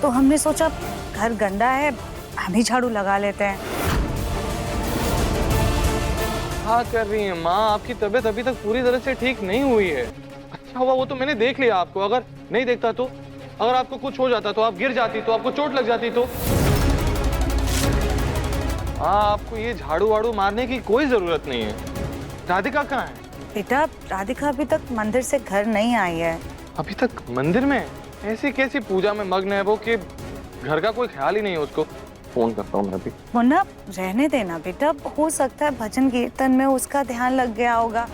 L: तो हमने सोचा घर गंदा है, हम ही झाड़ू लगा लेते हैं।
K: क्या कर रही हैं माँ? आपकी तबीयत अभी तक पूरी तरह से ठीक नहीं हुई है। अच्छा हुआ वो तो मैंने देख लिया आपको, अगर नहीं देखता तो, अगर आपको कुछ हो जाता तो, आप गिर जाती तो, आपको चोट लग जाती तो। आपको ये झाड़ू वाड़ू मारने की कोई जरूरत नहीं है। राधिका कहाँ है?
L: बेटा, राधिका अभी तक मंदिर से घर नहीं आई है।
K: अभी तक मंदिर में? ऐसी कैसी पूजा में मग्न है वो कि घर का कोई ख्याल ही नहीं है उसको। फोन करता हूँ मैं अभी।
L: मुन्ना, रहने देना बेटा, हो सकता है भजन कीर्तन में उसका ध्यान लग गया होगा।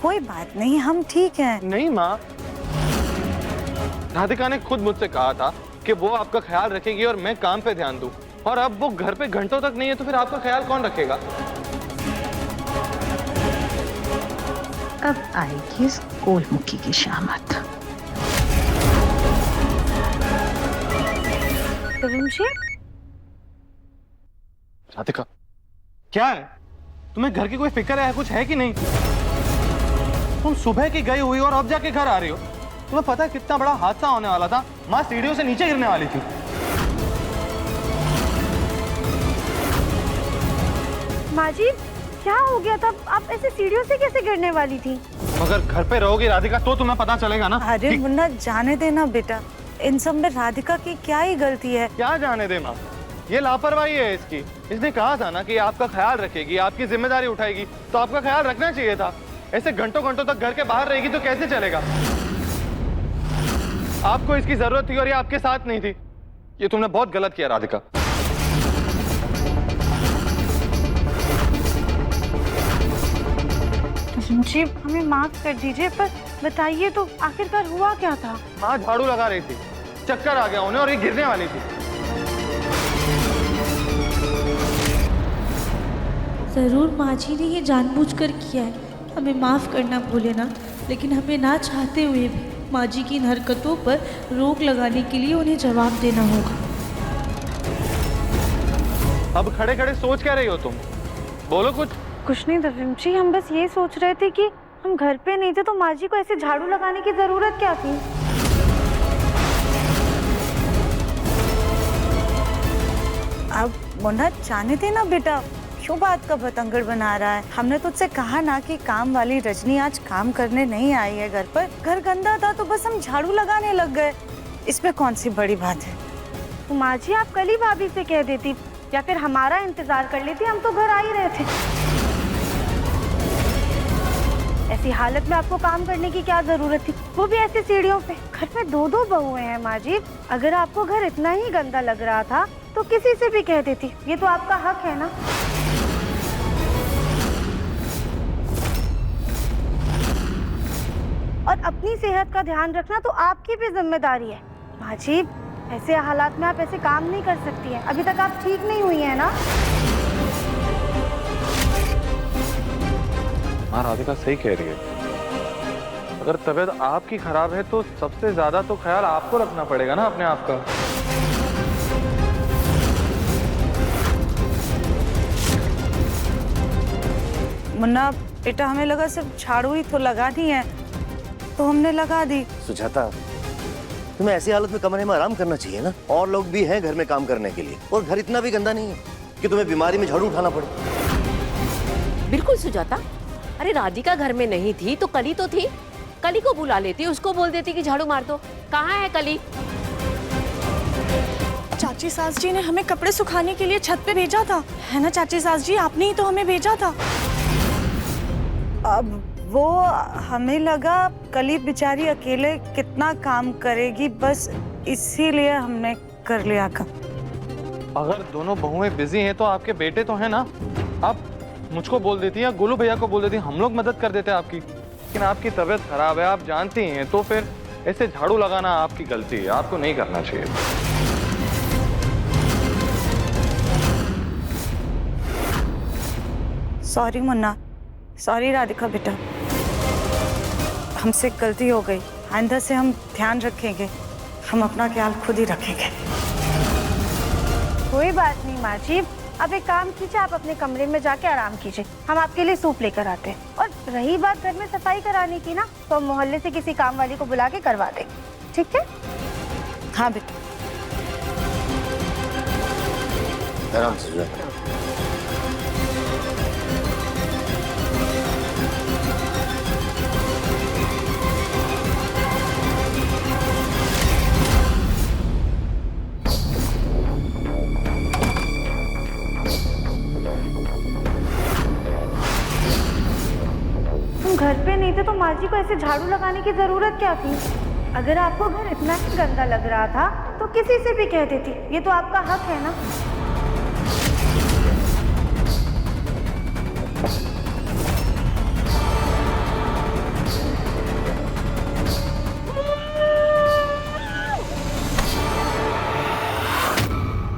L: कोई बात नहीं, हम ठीक हैं।
K: नहीं माँ, राधिका ने खुद मुझसे कहा था कि वो आपका ख्याल रखेगी और मैं काम पे ध्यान दूं, और अब वो घर पे घंटों तक नहीं है तो फिर आपका ख्याल कौन रखेगा?
E: अब आएगी इस गोलमुखी की शामत।
K: राधिका, क्या है? तुम्हें घर की कोई फिक्र है, कुछ है कि नहीं? तुम सुबह की गई हुई और अब जाके घर आ रही हो। तुम्हें पता है कितना बड़ा हादसा होने वाला था? माँ सीढ़ियों से नीचे गिरने वाली थी।
B: माँ जी, क्या हो गया था? आप ऐसे सीढ़ियों से कैसे गिरने वाली थी?
K: मगर घर पे रहोगी राधिका तो तुम्हें पता चलेगा ना।
L: अरे मुन्ना, जाने देना बेटा, इन सब में राधिका की क्या ही गलती है।
K: क्या जाने दे माँ, ये लापरवाही है इसकी। इसने कहा था ना कि आपका ख्याल रखेगी, आपकी जिम्मेदारी उठाएगी, तो आपका ख्याल रखना चाहिए था। ऐसे घंटों घंटों तक घर के बाहर रहेगी तो कैसे चलेगा? आपको इसकी जरूरत थी और ये आपके साथ नहीं थी। ये तुमने बहुत गलत किया राधिका।
B: जी, हमें माफ कर दीजिए, पर बताइए तो आखिरकार हुआ क्या था?
K: माँ झाड़ू लगा रही थी, चक्कर आ गया उन्हें और ये गिरने वाली थी।
A: जरूर माँ जी ने ये जानबूझकर किया है, हमें माफ करना भोलेनाथ। लेकिन हमें ना चाहते हुए भी माँ जी की इन हरकतों पर रोक लगाने के लिए उन्हें जवाब देना होगा।
K: अब खड़े खड़े सोच क्या रही हो तुम? बोलो कुछ।
B: कुछ नहीं दिव्यम जी, हम बस ये सोच रहे थे कि हम घर पे नहीं थे तो माँ जी को ऐसे झाड़ू लगाने की जरूरत क्या थी।
L: अब मुन्ना जाने दे ना बेटा, क्यों बात का बतंगड़ बना रहा है? हमने तुझसे कहा ना कि काम वाली रजनी आज काम करने नहीं आई है घर पर। घर गंदा था तो बस हम झाड़ू लगाने लग गए, इसमें कौन सी बड़ी बात है?
B: तो माँ जी आप कल ही भाभी से कह देती या फिर हमारा इंतजार कर लेती, हम तो घर आ ही रहे थे। ऐसी हालत में आपको काम करने की क्या जरूरत थी, वो भी ऐसी सीढ़ियों पे? घर में 2-2 बहुएं हैं माँ जी, अगर आपको घर इतना ही गंदा लग रहा था तो किसी से भी कह देती, ये तो आपका हक है ना। और अपनी सेहत का ध्यान रखना तो आपकी भी जिम्मेदारी है माँ जी। ऐसे हालात में आप ऐसे काम नहीं कर सकती हैं, अभी तक आप ठीक नहीं हुई हैं ना।
K: हाँ राधिका सही कह रही है, अगर तबीयत आपकी खराब है तो सबसे ज्यादा तो ख्याल आपको रखना पड़ेगा ना अपने आप का।
L: मुन्ना बेटा, हमें लगा सिर्फ झाड़ू ही तो लगानी है तो हमने लगा दी।
P: सुजाता, तुम्हें ऐसी हालत में कमरे में आराम करना चाहिए ना। और लोग भी हैं घर में काम करने के लिए, और घर इतना भी गंदा नहीं है कि तुम्हें बीमारी में झाड़ू उठाना पड़े।
M: बिल्कुल सुजाता, अरे राधिका घर में नहीं थी तो कली तो थी, कली को बुला लेती, उसको बोल देती कि झाड़ू मार दो। कहाँ है कली?
L: चाची सास जी ने हमें कपड़े सुखाने के लिए छत पे भेजा था, है ना चाची सास जी? आपने ही तो हमें भेजा था। अब वो हमें लगा कली बेचारी अकेले कितना काम करेगी, बस इसीलिए हमने कर लिया काम।
K: अगर दोनों बहुएं बिजी हैं तो आपके बेटे तो हैं ना, आप मुझको बोल देती या गोलू भैया को बोल देती, हम लोग मदद कर देते आपकी। लेकिन आपकी तबीयत खराब है, आप जानती हैं, तो फिर ऐसे झाड़ू लगाना आपकी गलती है, आपको नहीं करना चाहिए।
L: सॉरी मुन्ना, सॉरी राधिका बेटा, हमसे गलती हो गई। आइंदा से हम ध्यान रखेंगे, हम अपना ख्याल खुद ही रखेंगे।
B: कोई बात नहीं माँ जी, अब एक काम कीजिए, आप अपने कमरे में जाके आराम कीजिए, हम आपके लिए सूप लेकर आते हैं। और रही बात घर में सफाई कराने की ना, तो हम मोहल्ले से किसी काम वाली को बुला के करवा देंगे, ठीक है?
L: हाँ बेटा,
P: आराम से जाओ।
B: घर पे नहीं थे तो माँ जी को ऐसे झाड़ू लगाने की जरूरत क्या थी? अगर आपको घर इतना ही गंदा लग रहा था तो किसी से भी कह देती, ये तो आपका हक है ना।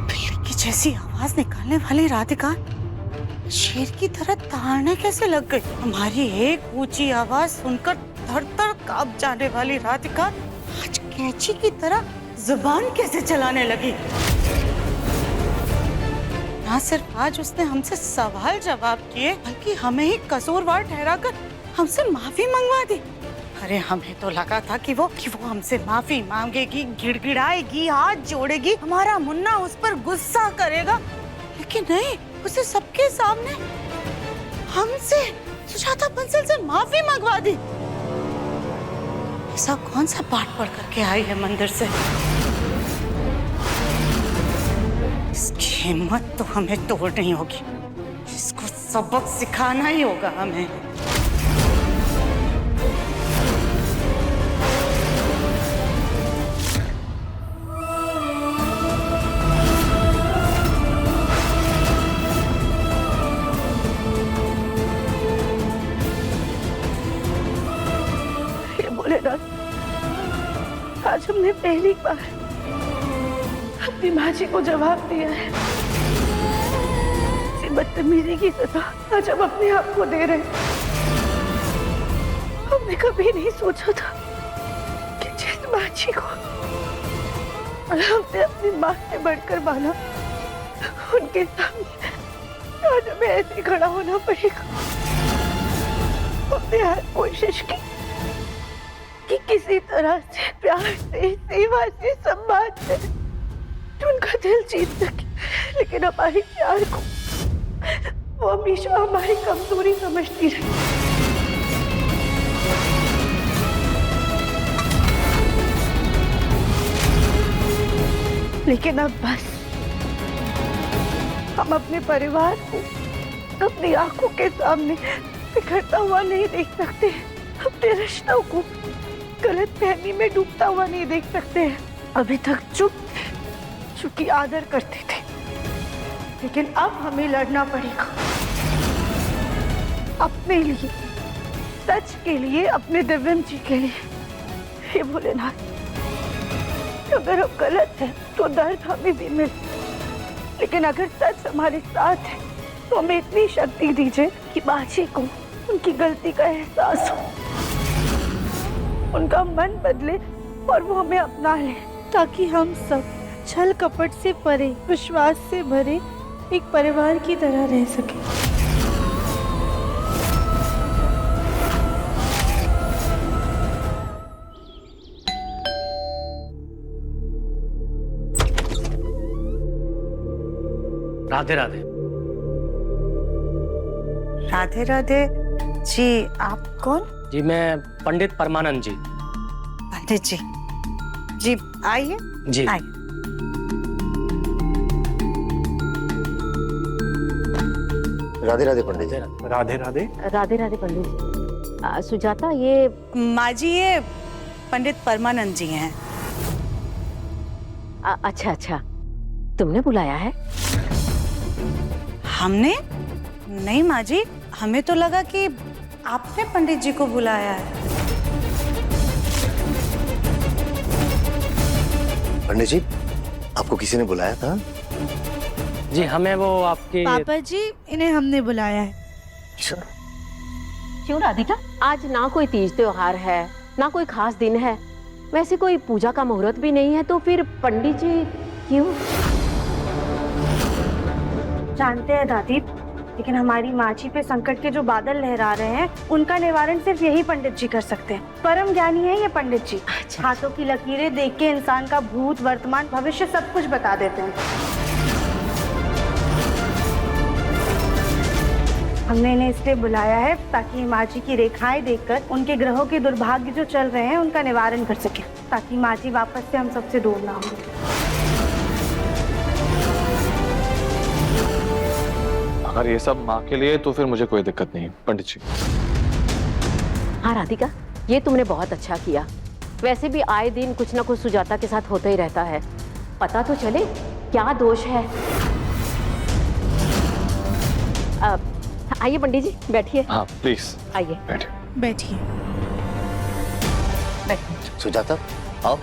L: बिल्ली की जैसी आवाज निकालने वाली राधिका शेर की तरह दहाड़ने कैसे लग गई? हमारी एक ऊंची आवाज सुनकर धड़-धड़ कांप जाने वाली राधिका आज कैंची की तरह जुबान कैसे चलाने लगी? ना सिर्फ आज उसने हमसे सवाल जवाब किए, बल्कि हमें ही कसूरवार ठहराकर हमसे माफी मंगवा दी। अरे हमें तो लगा था कि वो हमसे माफी मांगेगी, गिड़गिड़ाएगी, हाथ जोड़ेगी, हमारा मुन्ना उस पर गुस्सा करेगा, लेकिन नहीं, उसे सबके सामने हमसे, सुजाता बंसल से माफी मंगवा दी। ऐसा कौन सा पाठ पढ़ करके आई है मंदिर से? इसकी हिम्मत तो हमें तोड़नी होगी, इसको सबक सिखाना ही होगा हमें।
B: आज हमने पहली बार अपनी माँ जी को जवाब दिया है। बदतमीजी की सजा आज हम अपने आप को दे रहे हैं। हम
A: हमने कभी नहीं सोचा था कि जिस बाजी को हमने अपनी माँ से बढ़कर माना, उनके सामने आज हमें ऐसे खड़ा होना पड़ेगा। हमने हर कोशिश की कि किसी तरह से प्यार से, सेवा से, सम्मान से उनका दिल जीत सके, लेकिन हमारे प्यार को वो हमेशा हमारी कमजोरी समझती रही। लेकिन अब बस हम अपने परिवार को अपनी आंखों के सामने बिखरता हुआ नहीं देख सकते, अपने रिश्तों को गलतफहमी में डूबता हुआ नहीं देख सकते हैं। अभी तक चुप थे, चूंकि आदर करते थे, लेकिन अब हमें लड़ना पड़ेगा अपने लिए, सच के लिए, अपने दिव्यम जी के लिए। हे भोलेनाथ, अगर हम गलत हैं तो दर्द हमें भी मिले, लेकिन अगर सच हमारे साथ है तो हमें इतनी शक्ति दीजिए कि बाजी को उनकी गलती का एहसास हो, उनका मन बदले और वो हमें अपना ले, ताकि हम सब छल कपट से परे, विश्वास से भरे एक परिवार की तरह रह सके।
U: राधे राधे।
L: राधे राधे जी, आप कौन?
U: जी मैं पंडित परमानंद जी।
L: पंडित जी, जी आइए।
U: जी
L: आइए।
P: राधे राधे पंडित जी।
H: राधे राधे।
M: राधे राधे पंडित जी। सुजाता, ये
L: माँ जी, ये पंडित परमानंद जी हैं।
M: अच्छा अच्छा, तुमने बुलाया है?
L: हमने? नहीं माँ जी, हमें तो लगा कि आपने पंडित जी को बुलाया है।
P: पंडित जी, आपको किसी ने बुलाया था?
U: जी हमें वो आपके
A: पापा जी, इन्हें हमने बुलाया है।
M: क्यों राधिका? आज ना कोई तीज त्योहार है, ना कोई खास दिन है, वैसे कोई पूजा का मुहूर्त भी नहीं है, तो फिर पंडित जी क्यों?
B: जानते हैं दादी, लेकिन हमारी माँ जी पे संकट के जो बादल लहरा रहे हैं, उनका निवारण सिर्फ यही पंडित जी कर सकते हैं। परम ज्ञानी है ये पंडित जी। हाथों की लकीरें देख के इंसान का भूत, वर्तमान, भविष्य सब कुछ बता देते हैं। हमने इन्हें इसलिए बुलाया है ताकि माँ जी की रेखाएं देखकर उनके ग्रहों के दुर्भाग्य जो चल रहे हैं उनका निवारण कर सके, ताकि माँ जी वापस से हम सबसे दूर ना हो।
T: अगर ये सब माँ के लिए तो फिर मुझे कोई दिक्कत नहीं है पंडित जी।
M: हाँ राधिका, ये तुमने बहुत अच्छा किया। वैसे भी आए दिन कुछ ना कुछ सुजाता के साथ होता ही रहता है, पता तो चले क्या दोष है। आइए पंडित जी, बैठिए।
T: हाँ प्लीज
M: आइए।
A: बैठिए।
P: सुजाता, आओ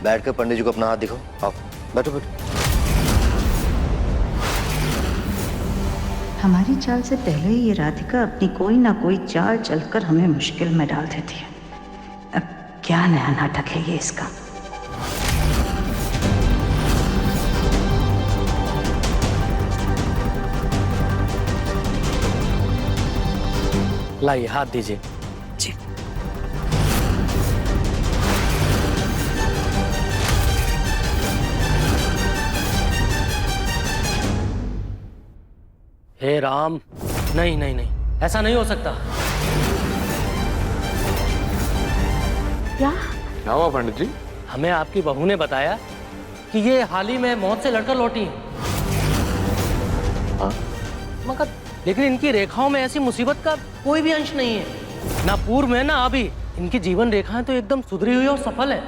P: बैठकर पंडित जी को अपना हाथ दिखाओ। आओ बैठो बैठो।
E: हमारी चाल से पहले ही ये राधिका अपनी कोई ना कोई चाल चलकर हमें मुश्किल में डाल देती है। अब क्या नया नाटक है ये इसका?
U: लाइए हाथ दीजिए।
L: जी।
U: हे राम, नहीं नहीं नहीं, ऐसा नहीं हो सकता।
M: क्या?
T: क्या हुआ पंडित जी?
U: हमें आपकी बहू ने बताया कि ये हाल ही में मौत से लड़कर लौटी हैं।
T: हाँ?
U: मगर लेकिन इनकी रेखाओं में ऐसी मुसीबत का कोई भी अंश नहीं है, ना पूर्व में ना अभी। इनकी जीवन रेखाएं तो एकदम सुधरी हुई और सफल है।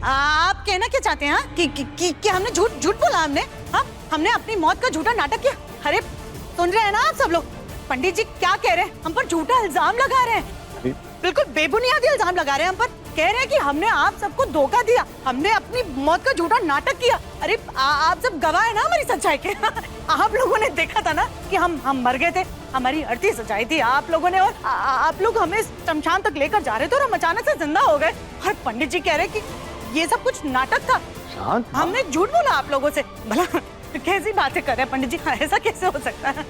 L: आप कहना क्या चाहते हैं? कि हमने झूठ बोला? हमने अपनी मौत का झूठा नाटक किया? अरे सुन रहे हैं ना आप सब लोग, पंडित जी क्या कह रहे हैं? हम पर झूठा इल्जाम लगा रहे हैं, बिल्कुल बेबुनियादी इल्जाम लगा रहे हैं हम पर।
J: कह रहे हैं कि हमने आप सबको धोखा दिया, हमने अपनी मौत का झूठा नाटक किया। अरे आप सब गवाह है ना हमारी सच्चाई के। आप लोगों ने देखा था ना कि हम मर गए थे, हमारी अर्थी सच्चाई थी आप लोगों ने, और आप लोग हमें शमशान तक लेकर जा रहे थे और हम अचानक से जिंदा हो गए। और पंडित जी कह रहे कि ये सब कुछ नाटक था। हमने झूठ बोला आप लोगों से। भला कैसी बातें कर रहे हैं पंडित जी, ऐसा कैसे हो सकता है?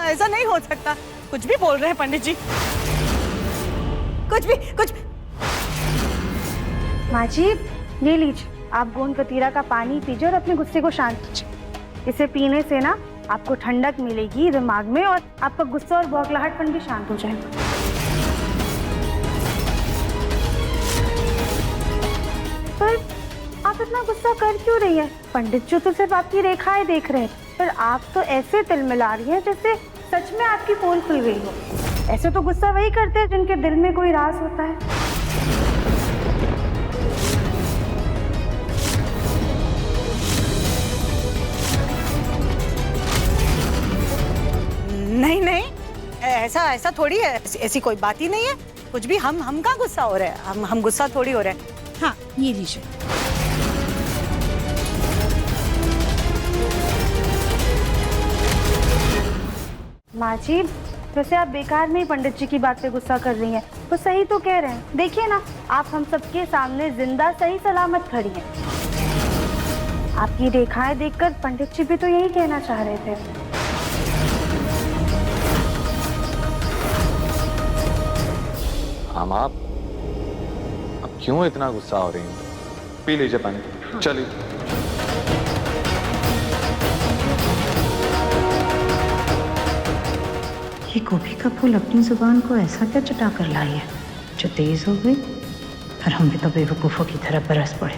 J: ऐसा नहीं हो सकता। कुछ भी बोल रहे हैं पंडित जी, कुछ।
B: माँ जी ये लीजिए, आप गोंद कतीरा का पानी पीजिए और अपने गुस्से को शांत कीजिए। इसे पीने से ना आपको ठंडक मिलेगी दिमाग में और आपका गुस्सा और बौखलाहटपन भी शांत हो जाएगा। पर आप इतना गुस्सा कर क्यों रही हैं? पंडित जी तो सिर्फ आपकी रेखाएं देख रहे हैं, पर आप तो ऐसे तिलमिला रही हैं जैसे सच में आपकी पोल खुल गई हो। ऐसे तो गुस्सा वही करते हैं जिनके दिल में कोई राज होता है।
J: नहीं, ऐसा थोड़ी है, ऐसी कोई बात ही नहीं है। कुछ भी हम का गुस्सा हो रहा है, हम गुस्सा थोड़ी हो रहे हैं। हाँ ये लीजिए।
B: माँ जी वैसे आप बेकार में ही पंडित जी की बात पे गुस्सा कर रही हैं। वो सही तो कह रहे हैं। देखिए ना, आप हम सबके सामने जिंदा सही सलामत खड़ी हैं। आपकी रेखाएं देखकर पंडित जी भी तो यही कहना चाह रहे थे।
C: हम आप अब क्यों इतना गुस्सा हो रही हैं? पी लीजिए पानी। चलिए।
E: ये गोभी का फूल अपनी जुबान को ऐसा क्या चटा कर लाई है जो तेज हो गई, और हम भी तो बेवकूफों की तरह बरस पड़े।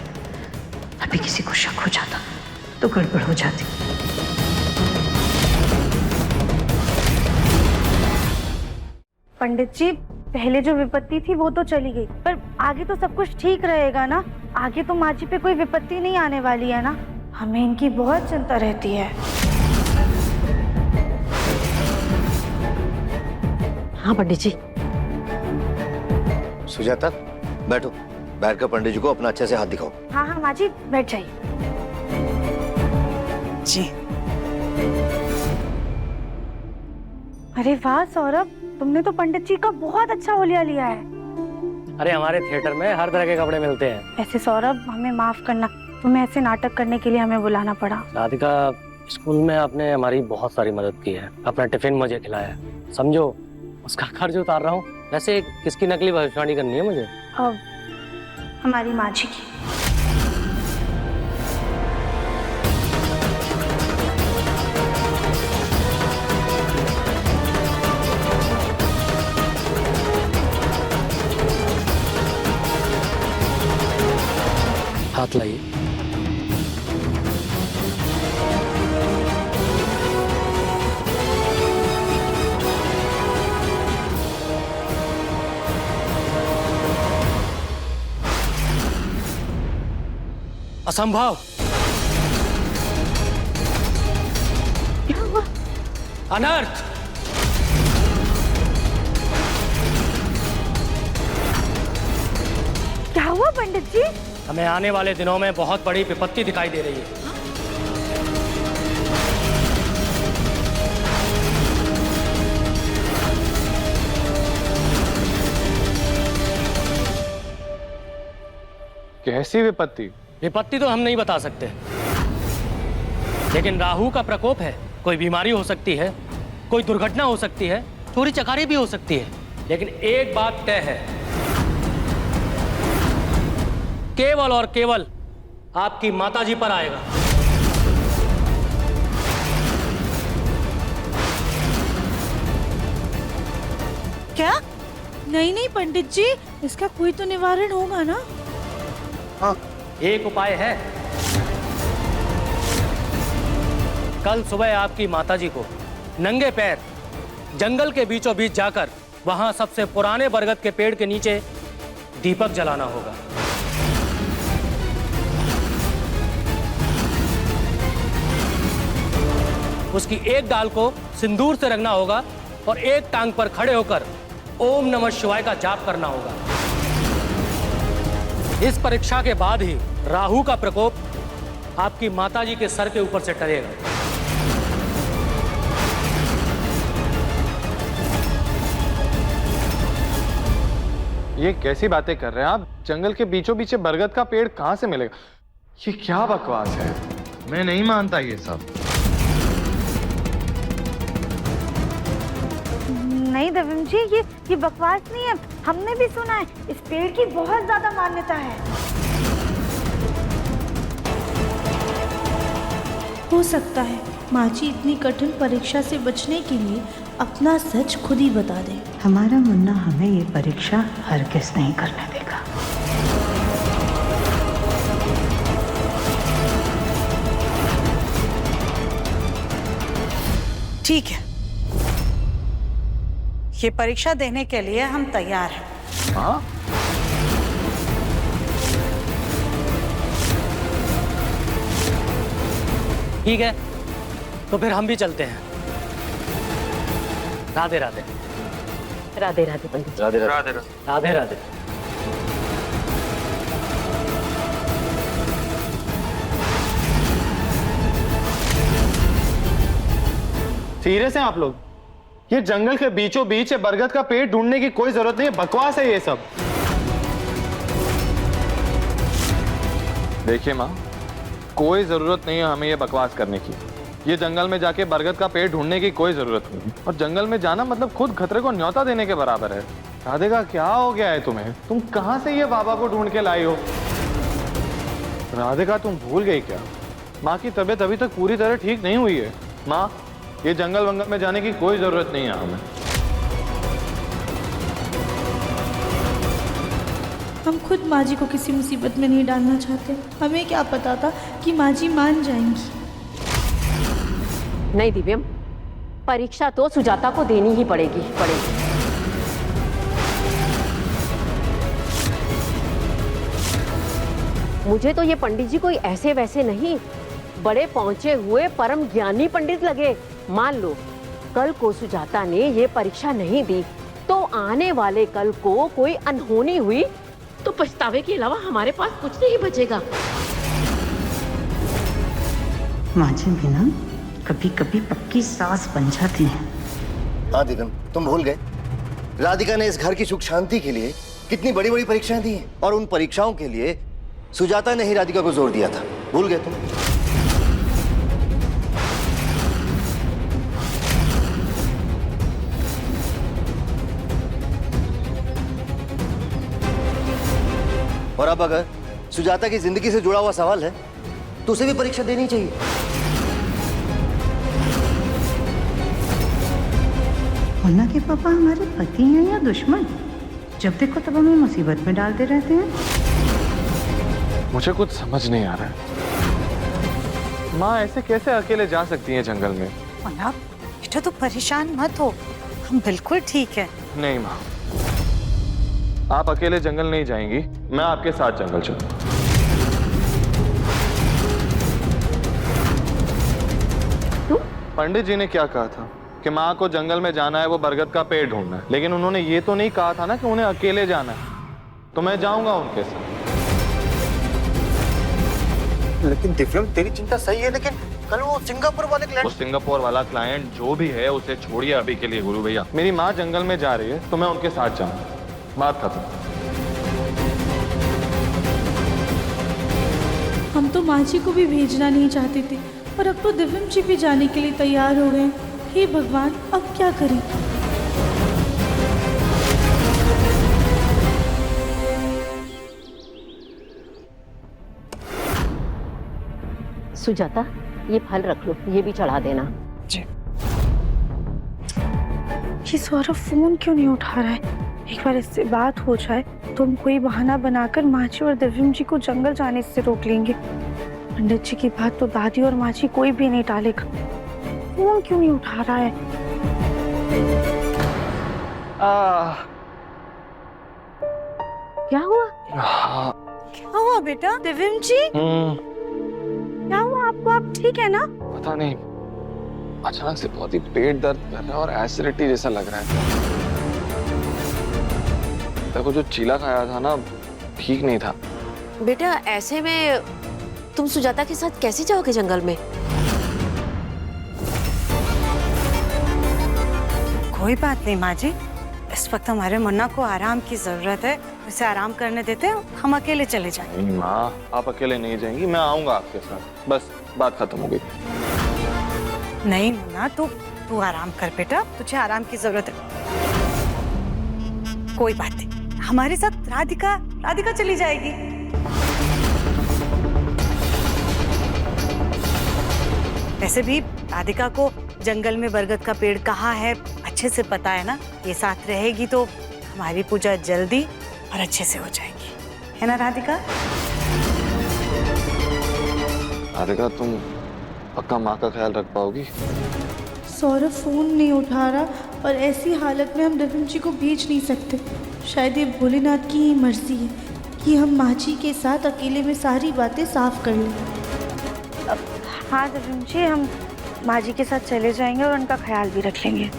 E: अभी किसी को शक हो जाता तो गड़बड़ हो जाती।
B: पंडित जी पहले जो विपत्ति थी वो तो चली गई, पर आगे तो सब कुछ ठीक रहेगा ना? आगे तो माँ जी पे कोई विपत्ति नहीं आने वाली है ना? हमें इनकी बहुत चिंता रहती है।
M: हाँ पंडित जी।
P: सुजाता बैठो, बैठकर पंडित जी को अपना अच्छे से हाथ दिखाओ।
B: हाँ माँ जी बैठ जाइए।
J: जी।
B: अरे वाह सौरभ, तुमने तो पंडित जी का बहुत अच्छा होलिया लिया है।
U: अरे हमारे थिएटर में हर तरह के कपड़े मिलते हैं।
B: ऐसे सौरभ हमें माफ करना, तुम्हें ऐसे नाटक करने के लिए हमें बुलाना पड़ा।
U: राधिका, स्कूल में आपने हमारी बहुत सारी मदद की है। अपना टिफिन मुझे खिलाया, समझो उसका खर्च उतार रहा हूँ। वैसे किसकी नकली भविष्यवाणी करनी है मुझे?
B: अब हमारी माँ जी की।
U: हाथ लाइए। असंभव।
B: क्या हुआ?
U: अनर्थ।
B: क्या हुआ पंडित जी?
U: हमें आने वाले दिनों में बहुत बड़ी विपत्ति दिखाई दे रही है।
K: कैसी विपत्ति?
U: विपत्ति तो हम नहीं बता सकते, लेकिन राहु का प्रकोप है। कोई बीमारी हो सकती है, कोई दुर्घटना हो सकती है, चोरी चकारी भी हो सकती है। लेकिन एक बात तय है, केवल और केवल आपकी माताजी पर आएगा।
A: क्या? नहीं पंडित जी, इसका कोई तो निवारण होगा ना?
U: हाँ, एक उपाय है। कल सुबह आपकी माताजी को नंगे पैर जंगल के बीचों बीच जाकर वहां सबसे पुराने बरगद के पेड़ के नीचे दीपक जलाना होगा। उसकी एक डाल को सिंदूर से रंगना होगा और एक टांग पर खड़े होकर ओम नमः शिवाय का जाप करना होगा। इस परीक्षा के बाद ही राहु का प्रकोप आपकी माताजी के सर के ऊपर से टलेगा।
K: ये कैसी बातें कर रहे हैं आप? जंगल के बीचों बीच बरगद का पेड़ कहाँ से मिलेगा? ये क्या बकवास है? मैं नहीं मानता ये सब।
B: नहीं दिव्यम जी, ये बकवास नहीं है। हमने भी सुना है, इस पेड़ की बहुत ज्यादा मान्यता है।
A: हो सकता है माँ जी इतनी कठिन परीक्षा से बचने के लिए अपना सच खुद ही बता दें।
E: हमारा मुन्ना हमें ये परीक्षा हरगिज़ नहीं करने देगा।
L: ठीक है, ये परीक्षा देने के लिए हम तैयार हैं।
K: हाँ?
U: ठीक है, तो फिर हम भी चलते हैं। राधे राधे।
M: राधे राधे पंडित जी।
C: राधे राधे।
U: राधे राधे।
K: सीरियस हैं आप लोग? ये जंगल के बीचों बीच बरगद का पेड़ ढूंढने की कोई जरूरत नहीं है, बकवास है ये सब। देखिए माँ, कोई जरूरत नहीं है हमें ये बकवास करने की। ये जंगल में जाके बरगद का पेड़ ढूंढने की कोई जरूरत नहीं, और जंगल में जाना मतलब खुद खतरे को न्योता देने के बराबर है। राधिका, क्या हो गया है तुम्हें? तुम कहां से ये बाबा को ढूंढ के लाई हो? राधिका, तुम भूल गई क्या? माँ की तबीयत अभी तक पूरी तरह ठीक नहीं हुई है। माँ, ये जंगल वंगल में जाने की कोई जरूरत नहीं है हमें।
A: हम खुद माँ जी को किसी मुसीबत में नहीं डालना चाहते। हमें क्या पता था कि माँ जी मान जाएंगी।
M: नहीं दिव्यम, परीक्षा तो सुजाता को देनी ही पड़ेगी। मुझे तो ये पंडित जी कोई ऐसे वैसे नहीं, बड़े पहुंचे हुए परम ज्ञानी पंडित लगे। मान लो कल को सुजाता ने ये परीक्षा नहीं दी तो आने वाले कल को कोई अनहोनी हुई तो पछतावे के अलावा हमारे पास कुछ नहीं बचेगा।
E: माँ जी भी ना कभी कभी पक्की सास बन जाती हैं।
P: हाँ दिगम, तुम भूल गए राधिका ने इस घर की सुख शांति के लिए कितनी बड़ी बड़ी परीक्षाएं दी हैं, और उन परीक्षाओं के लिए सुजाता ने ही राधिका को जोर दिया था। भूल गए तुम? और अब अगर सुजाता की जिंदगी से जुड़ा हुआ सवाल है तो उसे भी परीक्षा देनी चाहिए।
E: मुन्ना के पापा हमारे पति हैं या दुश्मन? जब देखो तब हमें मुसीबत में डालते रहते हैं।
K: मुझे कुछ समझ नहीं आ रहा है। माँ ऐसे कैसे अकेले जा सकती हैं जंगल में?
L: मुन्ना बेटा, तू परेशान मत हो, हम बिल्कुल ठीक है।
K: नहीं माँ, आप अकेले जंगल नहीं जाएंगी, मैं आपके साथ जंगल चलूंगा। पंडित जी ने क्या कहा था कि माँ को जंगल में जाना है, वो बरगद का पेड़ ढूंढना है, लेकिन उन्होंने ये तो नहीं कहा था ना कि उन्हें अकेले जाना है। तो मैं जाऊंगा उनके साथ।
P: लेकिन दिव्यम, तेरी चिंता सही है, लेकिन कल वो सिंगापुर वाले क्लाइंट,
K: वो सिंगापुर वाला क्लाइंट जो भी है उसे छोड़िए अभी के लिए गुरु भैया। मेरी माँ जंगल में जा रही है तो मैं उनके साथ जाऊंगा, बात खत्म।
A: हम तो माँ जी को भी भेजना नहीं चाहते थे, और अब तो दिव्यम जी भी जाने के लिए तैयार हो गए। हे भगवान, अब क्या करें?
M: सुजाता, ये फल रख लो, ये भी चढ़ा देना।
A: जी। ये सौरभ फोन क्यों नहीं उठा रहा है? एक बार इससे बात हो जाए तो हम कोई बहाना बनाकर माँ जी और दिव्यम जी को जंगल जाने से रोक लेंगे। पंडित जी की बात तो दादी और माँ जी कोई भी नहीं टालेगा। फोन क्यों नहीं उठा रहा है?
M: क्या हुआ?
A: क्या हुआ बेटा? दिव्यम जी क्या हुआ आपको? आप ठीक है ना?
K: पता नहीं, अचानक से बहुत ही पेट दर्द कर रहा है और एसिडिटी जैसा लग रहा है। देखो जो चीला खाया था ना, ठीक नहीं था।
M: बेटा ऐसे में तुम सुजाता के साथ कैसे जाओगे जंगल में?
L: कोई बात नहीं माँ जी, इस वक्त हमारे मुन्ना को आराम की जरूरत है, उसे आराम करने देते हैं, हम अकेले चले जाएंगे।
C: नहीं माँ, आप अकेले नहीं जाएंगी, मैं आऊंगा आपके साथ, बस बात खत्म हो गई।
L: नहीं मुन्ना, तू आराम कर बेटा, तुझे आराम की जरूरत है। कोई बात नहीं, हमारे साथ राधिका चली जाएगी। वैसे भी राधिका को जंगल में बरगद का पेड़ कहाँ है अच्छे से पता है ना, ये साथ रहेगी तो हमारी पूजा जल्दी और अच्छे से हो जाएगी, है ना राधिका?
C: राधिका तुम पक्का माँ का ख्याल रख पाओगी?
A: सौरभ फोन नहीं उठा रहा और ऐसी हालत में हम दिव्यम जी को भेज नहीं सकते। शायद ये भोलेनाथ की ही मर्जी है कि हम माँ जी के साथ अकेले में सारी बातें साफ कर लें।
B: हाँ दिव्यम जी, हम माँ जी के साथ चले जाएंगे और उनका ख्याल भी रख लेंगे।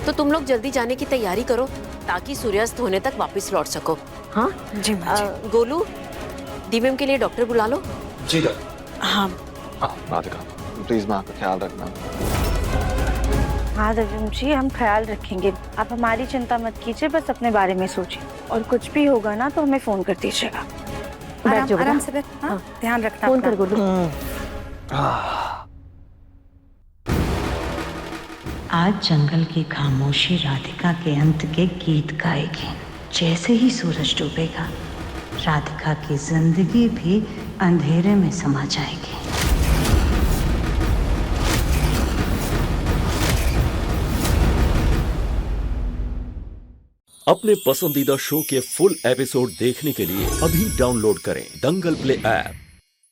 M: तो तुम लोग जल्दी जाने की तैयारी करो ताकि सूर्यास्त होने तक वापस लौट सको। हाँ
L: जी माँ जी।
M: गोलू, दिव्यम के लिए डॉक्टर बुला लो।
C: जी डॉक्टर।
L: हाँ
C: राधिका प्लीज माँ का ख्याल रखना।
B: हाँ दिव्यम जी, हम ख्याल रखेंगे, आप हमारी चिंता मत कीजिए, बस अपने बारे में सोचिए और कुछ भी होगा ना तो हमें फोन कर दीजिएगा। आराम से बैठ, हाँ, ध्यान रखना।
M: फोन कर गोलू।
E: आज जंगल की खामोशी राधिका के अंत के गीत गाएगी। जैसे ही सूरज डूबेगा, राधिका की जिंदगी भी अंधेरे में समा जाएगी।
G: अपने पसंदीदा शो के फुल एपिसोड देखने के लिए अभी डाउनलोड करें दंगल प्ले ऐप।